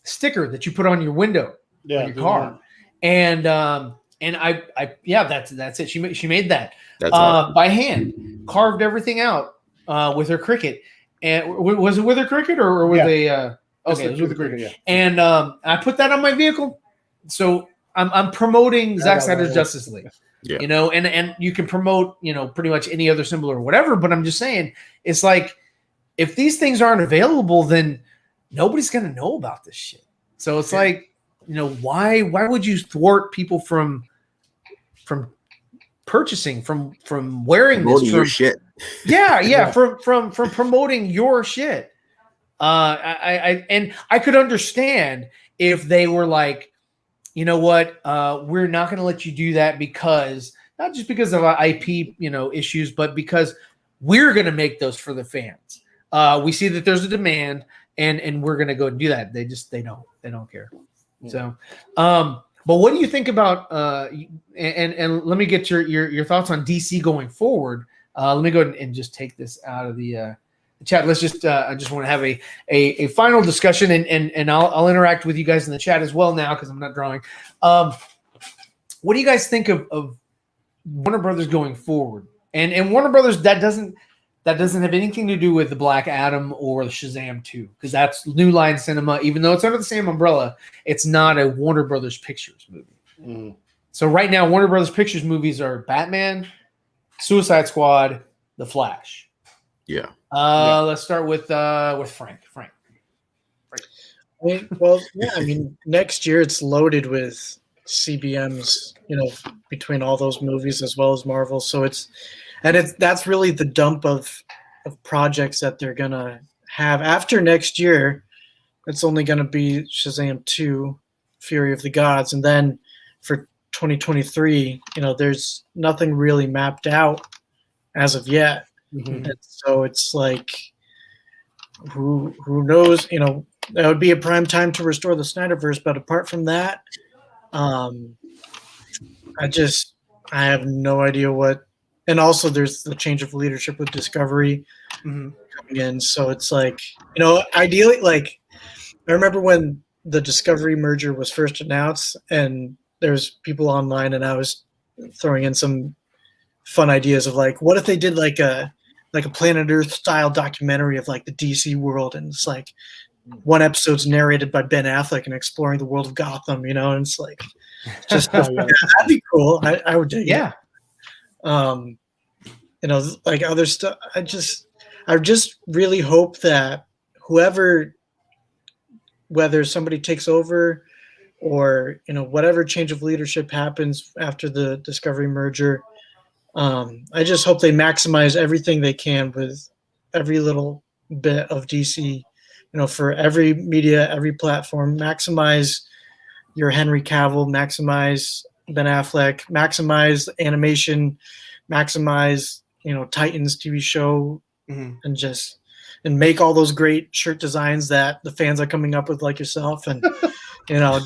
sticker that you put on your window on your car. And I that's it. She made that awesome. By hand, carved everything out with her Cricut. And was it with her Cricut or with a okay, it was with the Cricut. Yeah. And I put that on my vehicle. So I'm promoting Zack Snyder's Justice League. Yeah. And you can promote, pretty much any other symbol or whatever, but I'm just saying, it's like, if these things aren't available, then nobody's going to know about this shit. So it's like, why would you thwart people from purchasing, from wearing this, your shit? Yeah. From promoting your shit. I could understand if they were like, you know what, we're not going to let you do that because not just because of IP, issues, but because we're going to make those for the fans. We see that there's a demand, and we're going to go and do that. They don't care. Yeah. So, but what do you think about? And let me get your thoughts on DC going forward. Let me go ahead and just take this out of the chat. Let's just I just want to have a final discussion, and I'll interact with you guys in the chat as well now because I'm not drawing. What do you guys think of Warner Brothers going forward, and Warner Brothers that doesn't have anything to do with the Black Adam or the Shazam 2, because that's New Line Cinema. Even though it's under the same umbrella, it's not a Warner Brothers Pictures movie. Mm. So right now, Warner Brothers Pictures movies are Batman, Suicide Squad, The Flash. Yeah. Let's start with Frank. Frank. I mean, next year it's loaded with CBMs, between all those movies as well as Marvel. So that's really the dump of projects that they're gonna have after next year. It's only gonna be Shazam 2, Fury of the Gods, and then for 2023, there's nothing really mapped out as of yet. Mm-hmm. And so it's like, who knows? That would be a prime time to restore the Snyderverse. But apart from that, I have no idea what. And also, there's the change of leadership with Discovery coming in. So it's like, ideally, like I remember when the Discovery merger was first announced, and there's people online, and I was throwing in some fun ideas of like, what if they did like a Planet Earth style documentary of like the DC world, and it's like one episode's narrated by Ben Affleck and exploring the world of Gotham, and it's like just that'd be cool. I would dig it. Like other stuff. I just really hope that whether somebody takes over or whatever change of leadership happens after the Discovery merger, I just hope they maximize everything they can with every little bit of DC, for every media, every platform. Maximize your Henry Cavill, maximize Ben Affleck, maximize animation, maximize, Titans TV show, and make all those great shirt designs that the fans are coming up with, like yourself, and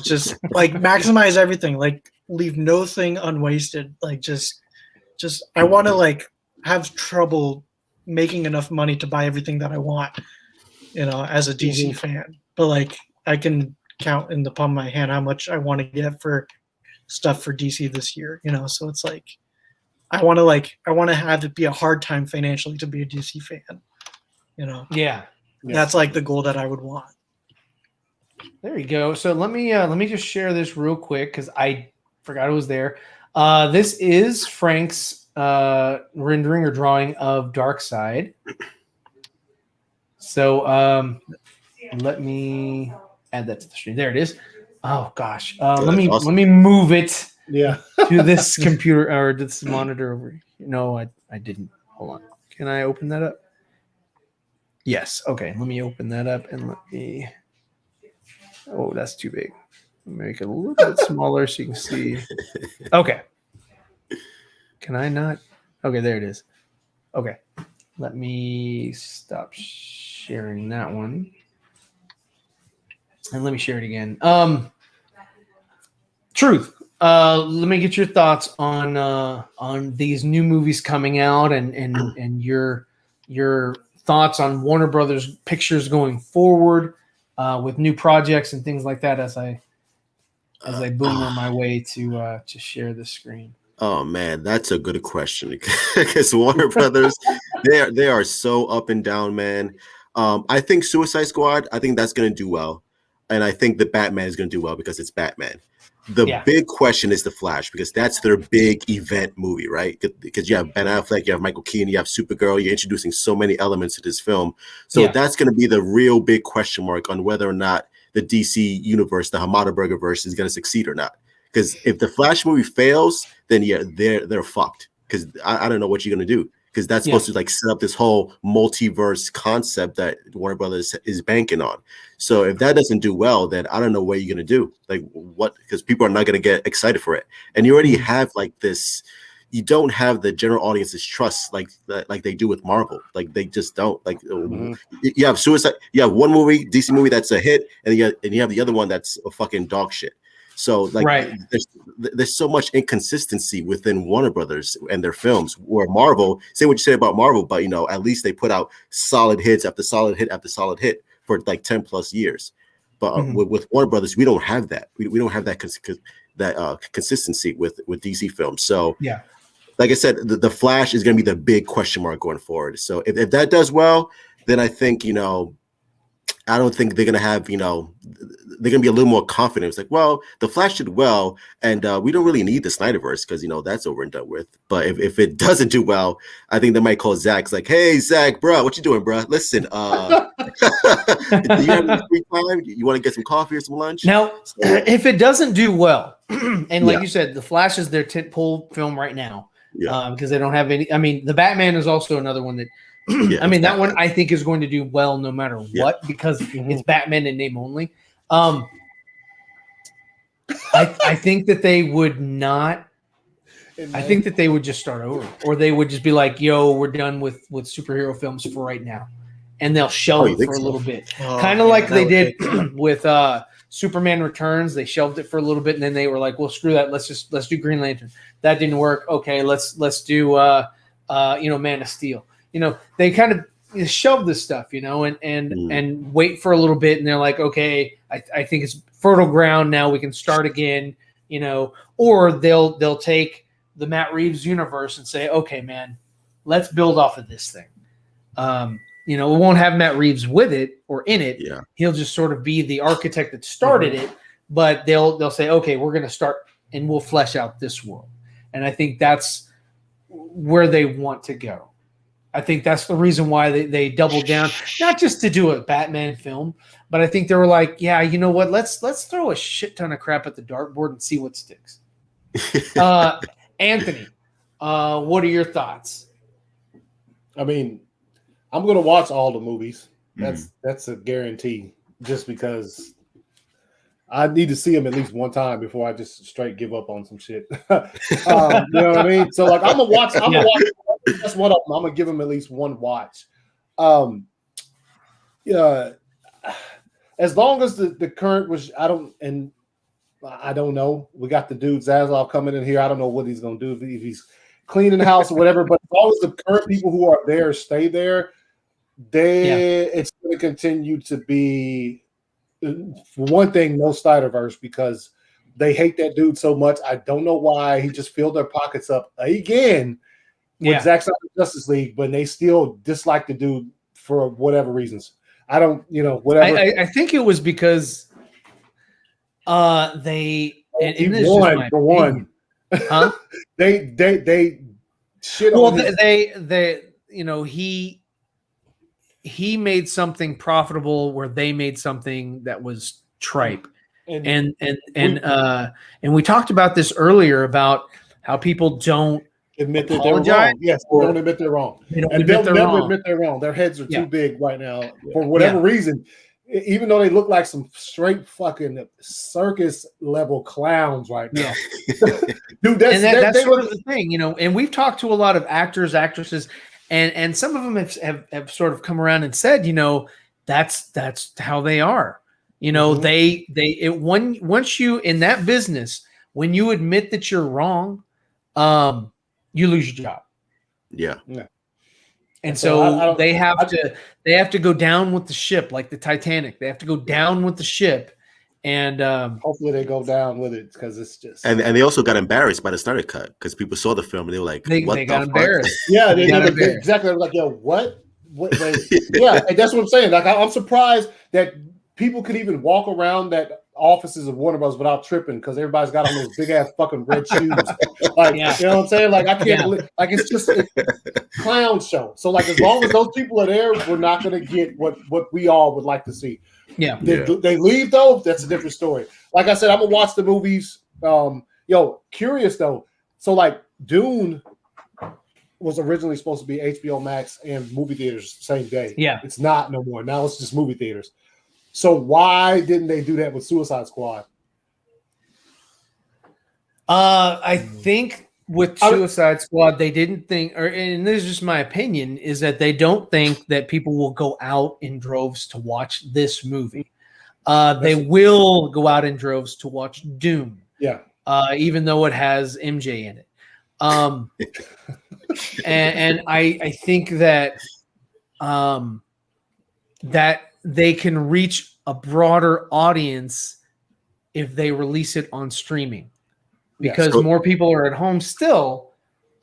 just like maximize everything, like leave no thing unwasted. Like just I want to like have trouble making enough money to buy everything that I want, as a DC fan. But like I can count in the palm of my hand how much I want to get for stuff for DC this year, so it's like I want to have it be a hard time financially to be a DC fan, That's like the goal that I would want. There you go. So let me just share this real quick because I forgot it was there. This is Frank's rendering or drawing of Darkseid. So let me add that to the screen. There it is. Oh gosh. Let me move it to this computer or this monitor over here. No, I didn't. Hold on. Can I open that up? Yes. Okay. Let me open that up and let me. Oh, that's too big. Make it a little bit smaller so you can see. Okay. Can I not? Okay, there it is. Okay. Let me stop sharing that one. And let me share it again. Truth. Let me get your thoughts on these new movies coming out and your thoughts on Warner Brothers Pictures going forward with new projects and things like that as I boomer my way to share the screen. Oh man, that's a good question because Warner Brothers, they are so up and down, man. I think Suicide Squad, I think that's gonna do well, and I think the Batman is gonna do well because it's Batman. The big question is the Flash because that's their big event movie, right? Because you have Ben Affleck, you have Michael Keaton, you have Supergirl, you're introducing so many elements to this film, so that's gonna be the real big question mark on whether or not the DC universe, the Hamada Burger verse, is gonna succeed or not. Because if the Flash movie fails, then they're fucked. Because I don't know what you're gonna do. Because that's supposed to like set up this whole multiverse concept that Warner Brothers is banking on. So if that doesn't do well, then I don't know what you're gonna do. Like what? Because people are not gonna get excited for it. And you already have like this. You don't have the general audience's trust like they do with Marvel. Like they just don't. Like you have Suicide. You have one movie, DC movie that's a hit, and you have the other one that's a fucking dog shit. So like there's so much inconsistency within Warner Brothers and their films where Marvel, say what you say about Marvel, but at least they put out solid hits after solid hit after solid hit for like 10 plus years. But with Warner Brothers, we don't have that. We don't have that consistency with DC films. So like I said, the Flash is going to be the big question mark going forward. So if that does well, then I think, I don't think they're going to have, they're going to be a little more confident. It's like, well, the Flash did well, and we don't really need the Snyderverse because, that's over and done with. But if it doesn't do well, I think they might call Zach. It's like, hey, Zach, bro, what you doing, bro? Listen, do you have any free time? You want to get some coffee or some lunch? Now, if it doesn't do well, and like you said, the Flash is their tentpole film right now because they don't have any. I mean, the Batman is also another one that I mean, that one I think is going to do well no matter what because it's Batman in name only. I think that they would not. I think that they would just start over, or they would just be like, "Yo, we're done with superhero films for right now," and they'll shelve it for a little bit, kind of like they did with Superman Returns. They shelved it for a little bit, and then they were like, "Well, screw that. Let's do Green Lantern." That didn't work. Okay, let's do Man of Steel. They kind of shelve this stuff, and wait for a little bit, and they're like, okay, I think it's fertile ground now. We can start again, or they'll take the Matt Reeves universe and say, okay, man, let's build off of this thing. We won't have Matt Reeves with it or in it. Yeah. He'll just sort of be the architect that started it, but they'll say, okay, we're going to start and we'll flesh out this world. And I think that's where they want to go. I think that's the reason why they doubled down, not just to do a Batman film, but I think they were like, yeah, you know what? Let's throw a shit ton of crap at the dartboard and see what sticks. Anthony, what are your thoughts? I mean, I'm going to watch all the movies. That's a guarantee just because I need to see them at least one time before I just straight give up on some shit. You know what I mean? So like I'm going to watch that's one of them. I'm gonna give him at least one watch. As long as the current was, I don't know. We got the dude Zaslav coming in here. I don't know what he's gonna do if he's cleaning the house or whatever. But as long as the current people who are there stay there, it's gonna continue to be, for one thing, no Snyderverse because they hate that dude so much. I don't know why. He just filled their pockets up again. With Zack Snyder's Justice League, but they still dislike the dude for whatever reasons. I don't, whatever. I think it was because they he won for one. Huh? they shit well, on he made something profitable where they made something that was tripe. And we talked about this earlier about how people don't admit that they're wrong. Yes, they don't admit they're wrong. They'll never admit they're wrong. Their heads are too big right now for whatever reason. Even though they look like some straight fucking circus level clowns right now. Dude, that's sort of the thing, and we've talked to a lot of actors, actresses, and some of them have sort of come around and said, that's how they are. Once you in that business, when you admit that you're wrong, you lose your job. Yeah. And so they have to go down with the ship, like the Titanic. They have to go down with the ship, and hopefully they go down with it because it's just. And they also got embarrassed by the Snyder Cut because people saw the film and they were like, they got embarrassed. Yeah, they exactly. They were like, yo, what? Yeah, and that's what I'm saying. Like, I'm surprised that people could even walk around that offices of Warner Bros. Without tripping because everybody's got on those big ass fucking red shoes. Like, you know what I'm saying? Like, I can't believe, like, it's just a clown show. So, like, as long as those people are there, we're not going to get what we all would like to see. Yeah. They leave, though, that's a different story. Like I said, I'm going to watch the movies. Curious, though. So, like, Dune was originally supposed to be HBO Max and movie theaters same day. Yeah. It's not no more. Now it's just movie theaters. So why didn't they do that with Suicide Squad? I think with Suicide Squad, they didn't think, and this is just my opinion, is that they don't think that people will go out in droves to watch this movie. They will go out in droves to watch Dune. Yeah. Even though it has MJ in it. And I think that that they can reach a broader audience if they release it on streaming because more people are at home still.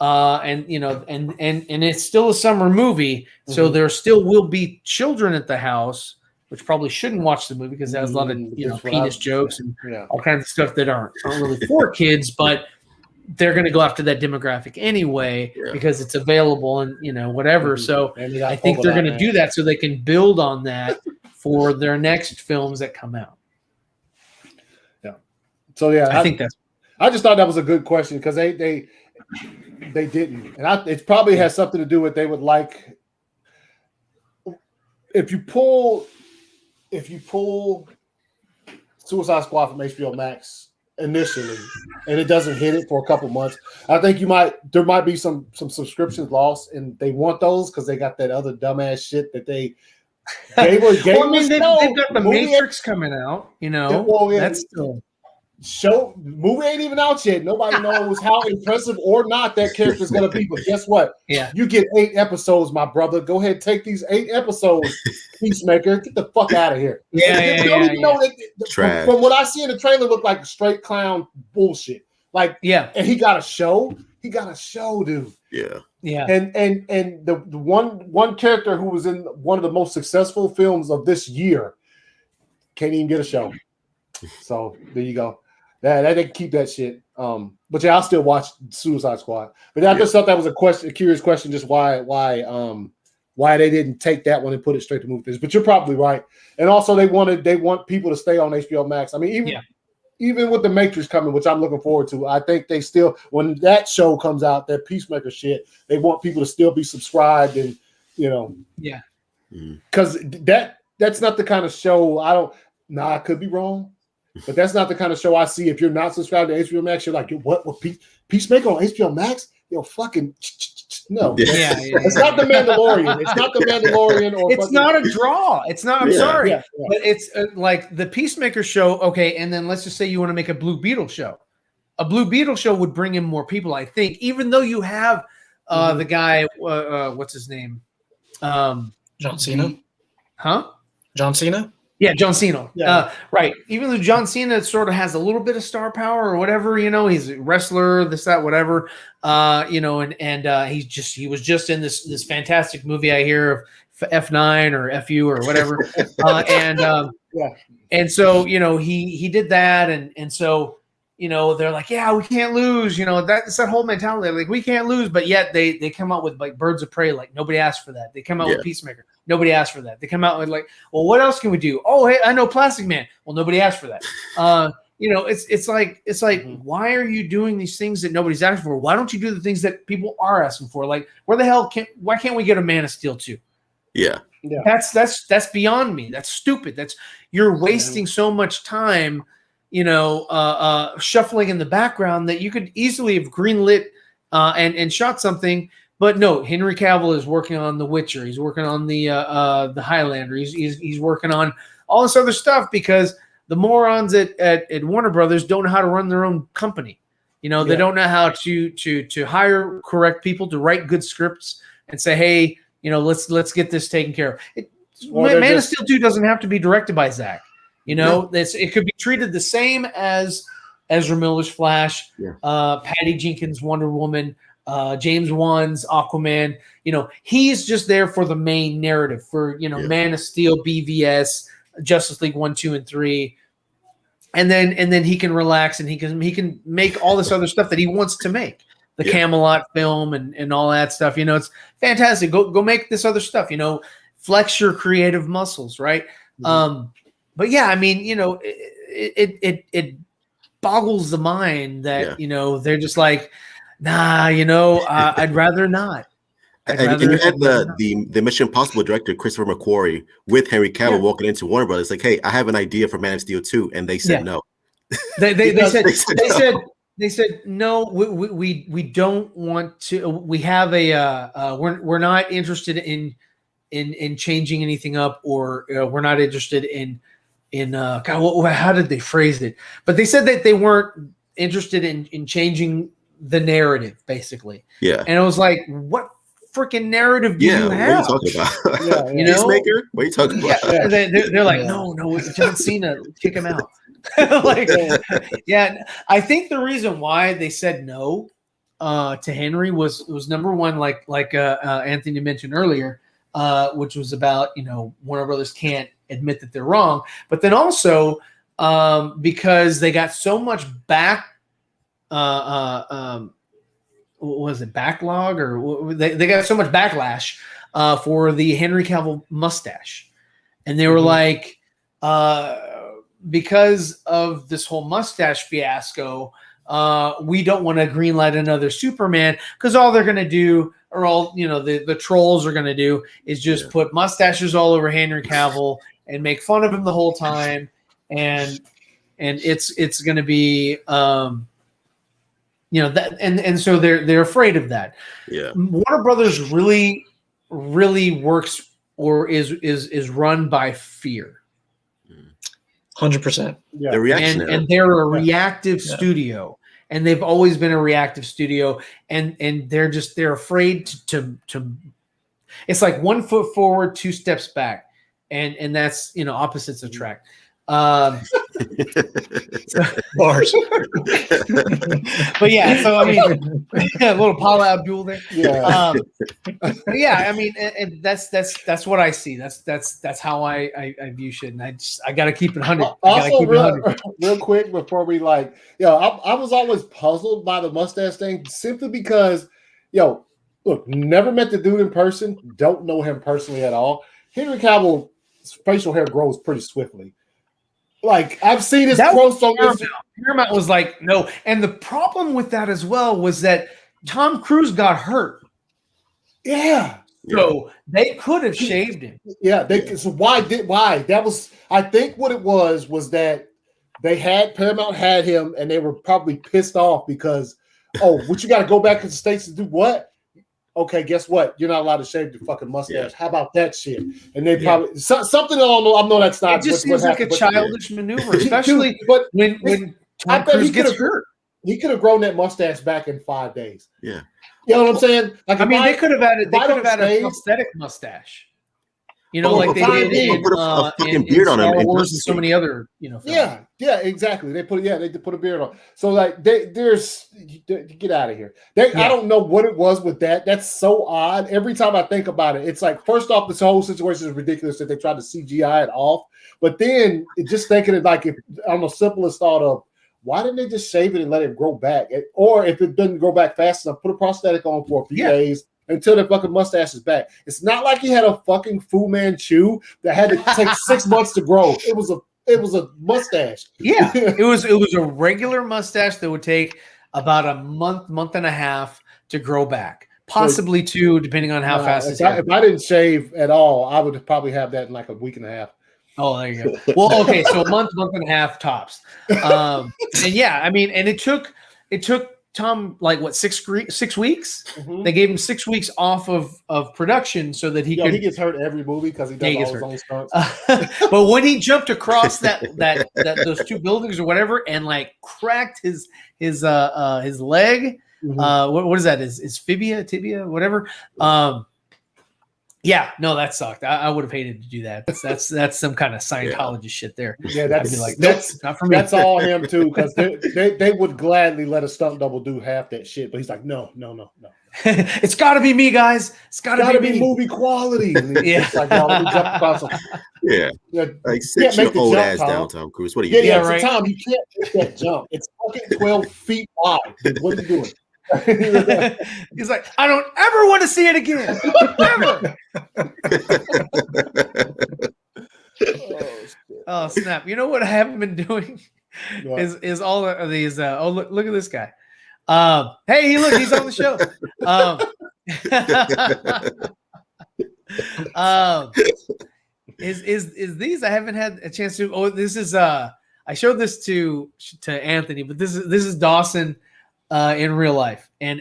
and and it's still a summer movie, so there still will be children at the house, which probably shouldn't watch the movie because it has a lot of penis jokes and all kinds of stuff that aren't really for kids, but they're going to go after that demographic anyway because it's available and whatever. So I think they're going to do that so they can build on that for their next films that come out. Yeah. So I just thought that was a good question because they didn't, and it probably has something to do with they would like if you pull Suicide Squad from HBO Max initially and it doesn't hit it for a couple months, I think there might be some subscriptions lost, and they want those because they got that other dumbass shit that they they've got the Matrix coming out, that's still. Movie ain't even out yet. Nobody knows how impressive or not that character is going to be. But guess what? Yeah, you get 8 episodes, my brother. Go ahead, take these 8 episodes, Peacemaker. Get the fuck out of here. From what I see in the trailer, look like straight clown bullshit. And he got a show. He got a show, dude. Yeah. Yeah. And the one character who was in one of the most successful films of this year can't even get a show. So there you go. They can keep that shit. But I'll still watch Suicide Squad. But I just thought that was a curious question, just why they didn't take that one and put it straight to movie theaters. But you're probably right. And also they want people to stay on HBO Max. I mean, even with the Matrix coming, which I'm looking forward to, I think they still, when that show comes out, that Peacemaker shit, they want people to still be subscribed and because that's not the kind of show I could be wrong. But that's not the kind of show I see. If you're not subscribed to HBO Max, you're like, what Peacemaker on HBO Max? Fucking no. It's not the Mandalorian. It's not the Mandalorian. It's not a draw. It's not. I'm sorry, but it's like the Peacemaker show. Okay, and then let's just say you want to make a Blue Beetle show. A Blue Beetle show would bring in more people, I think. Even though you have the guy, what's his name? John Cena. John Cena. Yeah, John Cena. Right. Even though John Cena sort of has a little bit of star power or whatever, he's a wrestler, this, that, whatever, and he was just in this fantastic movie I hear of F9 or FU or whatever, and so he did that, and so they're like, we can't lose, that's that whole mentality, like we can't lose, but yet they come out with like Birds of Prey, like nobody asked for that. They come out with Peacemaker. Nobody asked for that. They come out with like, well, what else can we do? Oh, hey, I know Plastic Man. Well, nobody asked for that. It's like, why are you doing these things that nobody's asking for? Why don't you do the things that people are asking for? Like, why can't we get a Man of Steel 2? Yeah. That's beyond me. That's stupid. You're wasting so much time, shuffling in the background that you could easily have greenlit and shot something. But no, Henry Cavill is working on The Witcher. He's working on the Highlander. He's working on all this other stuff because the morons at Warner Brothers don't know how to run their own company. They don't know how to hire correct people to write good scripts and say, hey, let's get this taken care of. Man of Steel 2 doesn't have to be directed by Zach. It could be treated the same as Ezra Miller's Flash, Patty Jenkins' Wonder Woman, James Wan's Aquaman. He's just there for the main narrative for Man of Steel, BVS, Justice League 1, 2, and 3, and then he can relax and he can make all this other stuff that he wants to make, the Camelot film and all that stuff. It's fantastic. Go make this other stuff. Flex your creative muscles, right? But yeah, I mean, it boggles the mind that they're just like, nah, I'd rather not. And you had the Mission Impossible director Christopher McQuarrie with Henry Cavill walking into Warner Brothers, like, hey, I have an idea for Man of Steel 2, and they said no. They said no. We don't want to. We have we're not interested in changing anything up, or we're not interested in God. How did they phrase it? But they said that they weren't interested in changing the narrative, basically. Yeah. And it was like, what freaking narrative do you have? What are you talking about? Peacemaker? What are you talking about? Yeah. They're like, no, it's John Cena. Kick him out. I think the reason why they said no to Henry was number one, like Anthony mentioned earlier, which was about Warner Brothers can't admit that they're wrong, but then also because they got so much was it backlog or they got so much backlash for the Henry Cavill mustache, and they were like, because of this whole mustache fiasco, we don't want to greenlight another Superman because all they're going to do, or all the trolls are going to do, is just put mustaches all over Henry Cavill and make fun of him the whole time, and it's going to be that, and so they're afraid of that. Yeah, Warner Brothers really works or is run by fear. 100%. Yeah. the reaction, And they're a reactive studio, and they've always been a reactive studio, and they're afraid to it's like 1 foot forward, 2 steps back, and that's opposites attract. Bars. But yeah, so I mean, a little Paula Abdul there. Yeah. Yeah, I mean, and that's what I see. That's how I view shit, and I got to keep it 100. Also, real quick before we I was always puzzled by the mustache thing simply because, look, never met the dude in person, don't know him personally at all. Henry Cavill's facial hair grows pretty swiftly. Like, I've seen his post on Instagram. Paramount was like, no. And the problem with that as well was that Tom Cruise got hurt. Yeah. So they could have shaved him. Yeah. So why? That was, I think what it was that Paramount had him, and they were probably pissed off because, what, you got to go back to the States to do what? Okay, guess what? You're not allowed to shave your fucking mustache. Yeah. How about that shit? And they probably something I don't know. I know that's not. It just seems like a childish maneuver, especially when Tom Cruise gets hurt. He could have grown that mustache back in 5 days. Yeah, you know what I'm saying? Like, I mean, they could have added a prosthetic mustache. Like they did in beard on him Star Wars and so many other, films. Yeah, exactly. They put a beard on. So like, there's get out of here. I don't know what it was with that. That's so odd. Every time I think about it, it's like, first off, this whole situation is ridiculous that they tried to CGI it off. But then just thinking it like, if on the simplest thought of, why didn't they just shave it and let it grow back? Or if it doesn't grow back fast enough, put a prosthetic on for a few days until the fucking mustache is back. It's not like he had a fucking Fu Manchu that had to take 6 months to grow. It was a mustache. Yeah, it was a regular mustache that would take about a month and a half to grow back, possibly 2, depending on how fast it's. If I didn't shave at all, I would probably have that in like a week and a half. Oh, there you go. Well, okay, so a month and a half tops. And yeah, I mean, and it took Tom like what 6 weeks? Mm-hmm. They gave him 6 weeks off of production so that he could. He gets hurt every movie because he does all his own stunts. But when he jumped across that those 2 buildings or whatever and like cracked his leg, mm-hmm. What is that? His tibia, whatever. Yeah, no, that sucked. I would have hated to do that. That's some kind of Scientology shit there. Yeah, that's not for me. That's all him too, because they would gladly let a stunt double do half that shit, but he's like, no. It's got to be me, guys. It's got to be movie quality. Yeah, like, no, let me jump across him. Yeah, like sit your old ass down, Tom Cruise. What are you doing? Yeah, right. Tom, you can't make that jump. It's fucking 12 feet wide. What are you doing? He's like, I don't ever want to see it again. Ever. Oh snap! You know what I haven't been doing is all of these. Look at this guy. Hey, look, he's on the show. Is these? I haven't had a chance to. Oh, this is. I showed this to Anthony, but this is Dawson. In real life, and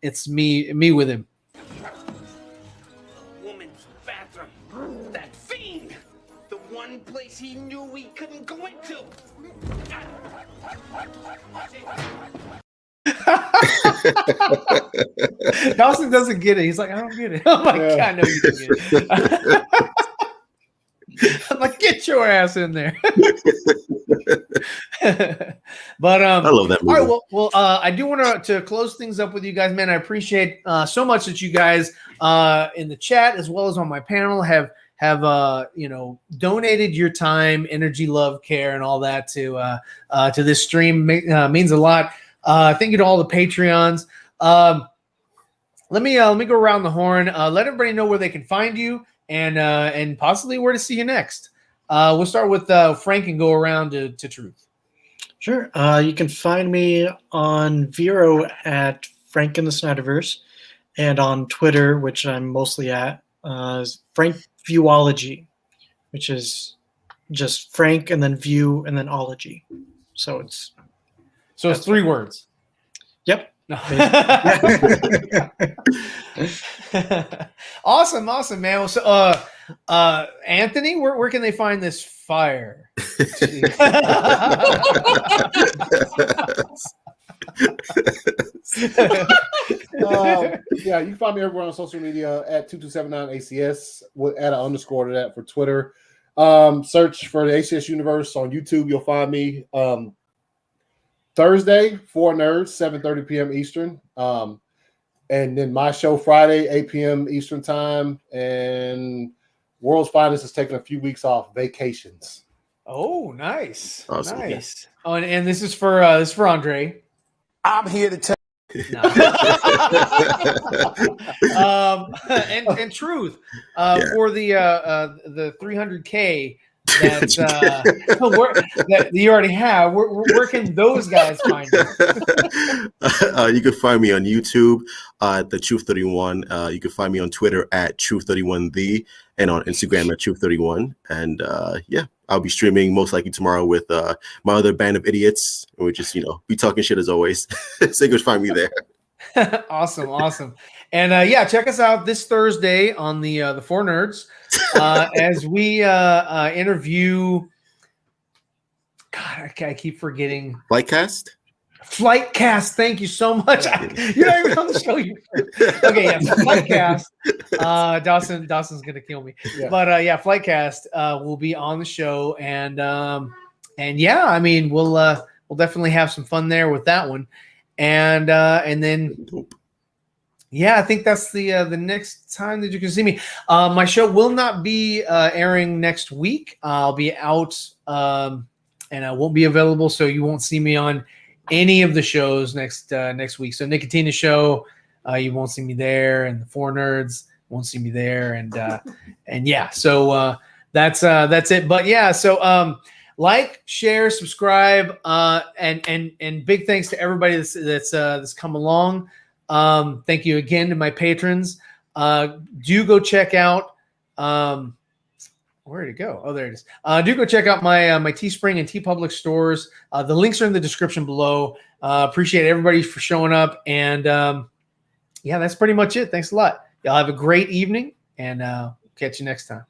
it's me with him. Woman's bathroom. That fiend. The one place he knew he couldn't go into. Dawson doesn't get it. He's like, I don't get it. I'm like, I know you don't get it. I'm like, get your ass in there. But I love that movie. all right, well, I do want to close things up with you guys, man. I appreciate so much that you guys in the chat as well as on my panel have donated your time, energy, love, care, and all that to this stream. Means a lot. Thank you to all the Patreons. Let me go around the horn. Let everybody know where they can find you and possibly where to see you next. We'll start with Frank and go around to Truth. Sure. You can find me on Vero at Frank in the Snyderverse, and on Twitter, which I'm mostly at, Frank Viewology, which is just Frank and then View and then Ology. So it's 3 words. Yep. Awesome, man. Well, so, Anthony, where can they find this fire? Yeah, you can find me everywhere on social media at 2279ACS. We'll add an underscore to that for Twitter. Search for the ACS Universe on YouTube. You'll find me. Thursday, 4 Nerds, 7:30 p.m. Eastern. And then my show Friday, 8 p.m. Eastern time. And World's Finest is taking a few weeks off vacations. Oh, nice. Awesome. Nice. Oh, and this is for Andre. I'm here to tell and Truth for the 300K that you already have. Where can those guys find you? You can find me on YouTube at the Truth 31. You can find me on Twitter at Truth31the and on Instagram at Truth31. And I'll be streaming most likely tomorrow with my other band of idiots. And we're just be talking shit as always. So you can find me there. Awesome. And check us out this Thursday on the 4 Nerds as we interview. God, I keep forgetting. Flightcast. Thank you so much. You're not even on the show. Okay, yeah. So Flightcast. Dawson's gonna kill me. Yeah. But Flightcast will be on the show, and I mean we'll definitely have some fun there with that one, and then. Nope. Yeah, I think that's the next time that you can see me. My show will not be airing next week. I'll be out and I won't be available, so you won't see me on any of the shows next week. So Nicotina show, you won't see me there, and the 4 Nerds won't see me there, and yeah. So that's it. But yeah, so like, share, subscribe, and big thanks to everybody that's come along. Thank you again to my patrons. Do go check out where did it go? Oh, there it is. Do go check out my Teespring and TeePublic stores. The links are in the description below. Appreciate everybody for showing up, and that's pretty much it. Thanks a lot. Y'all have a great evening, and catch you next time.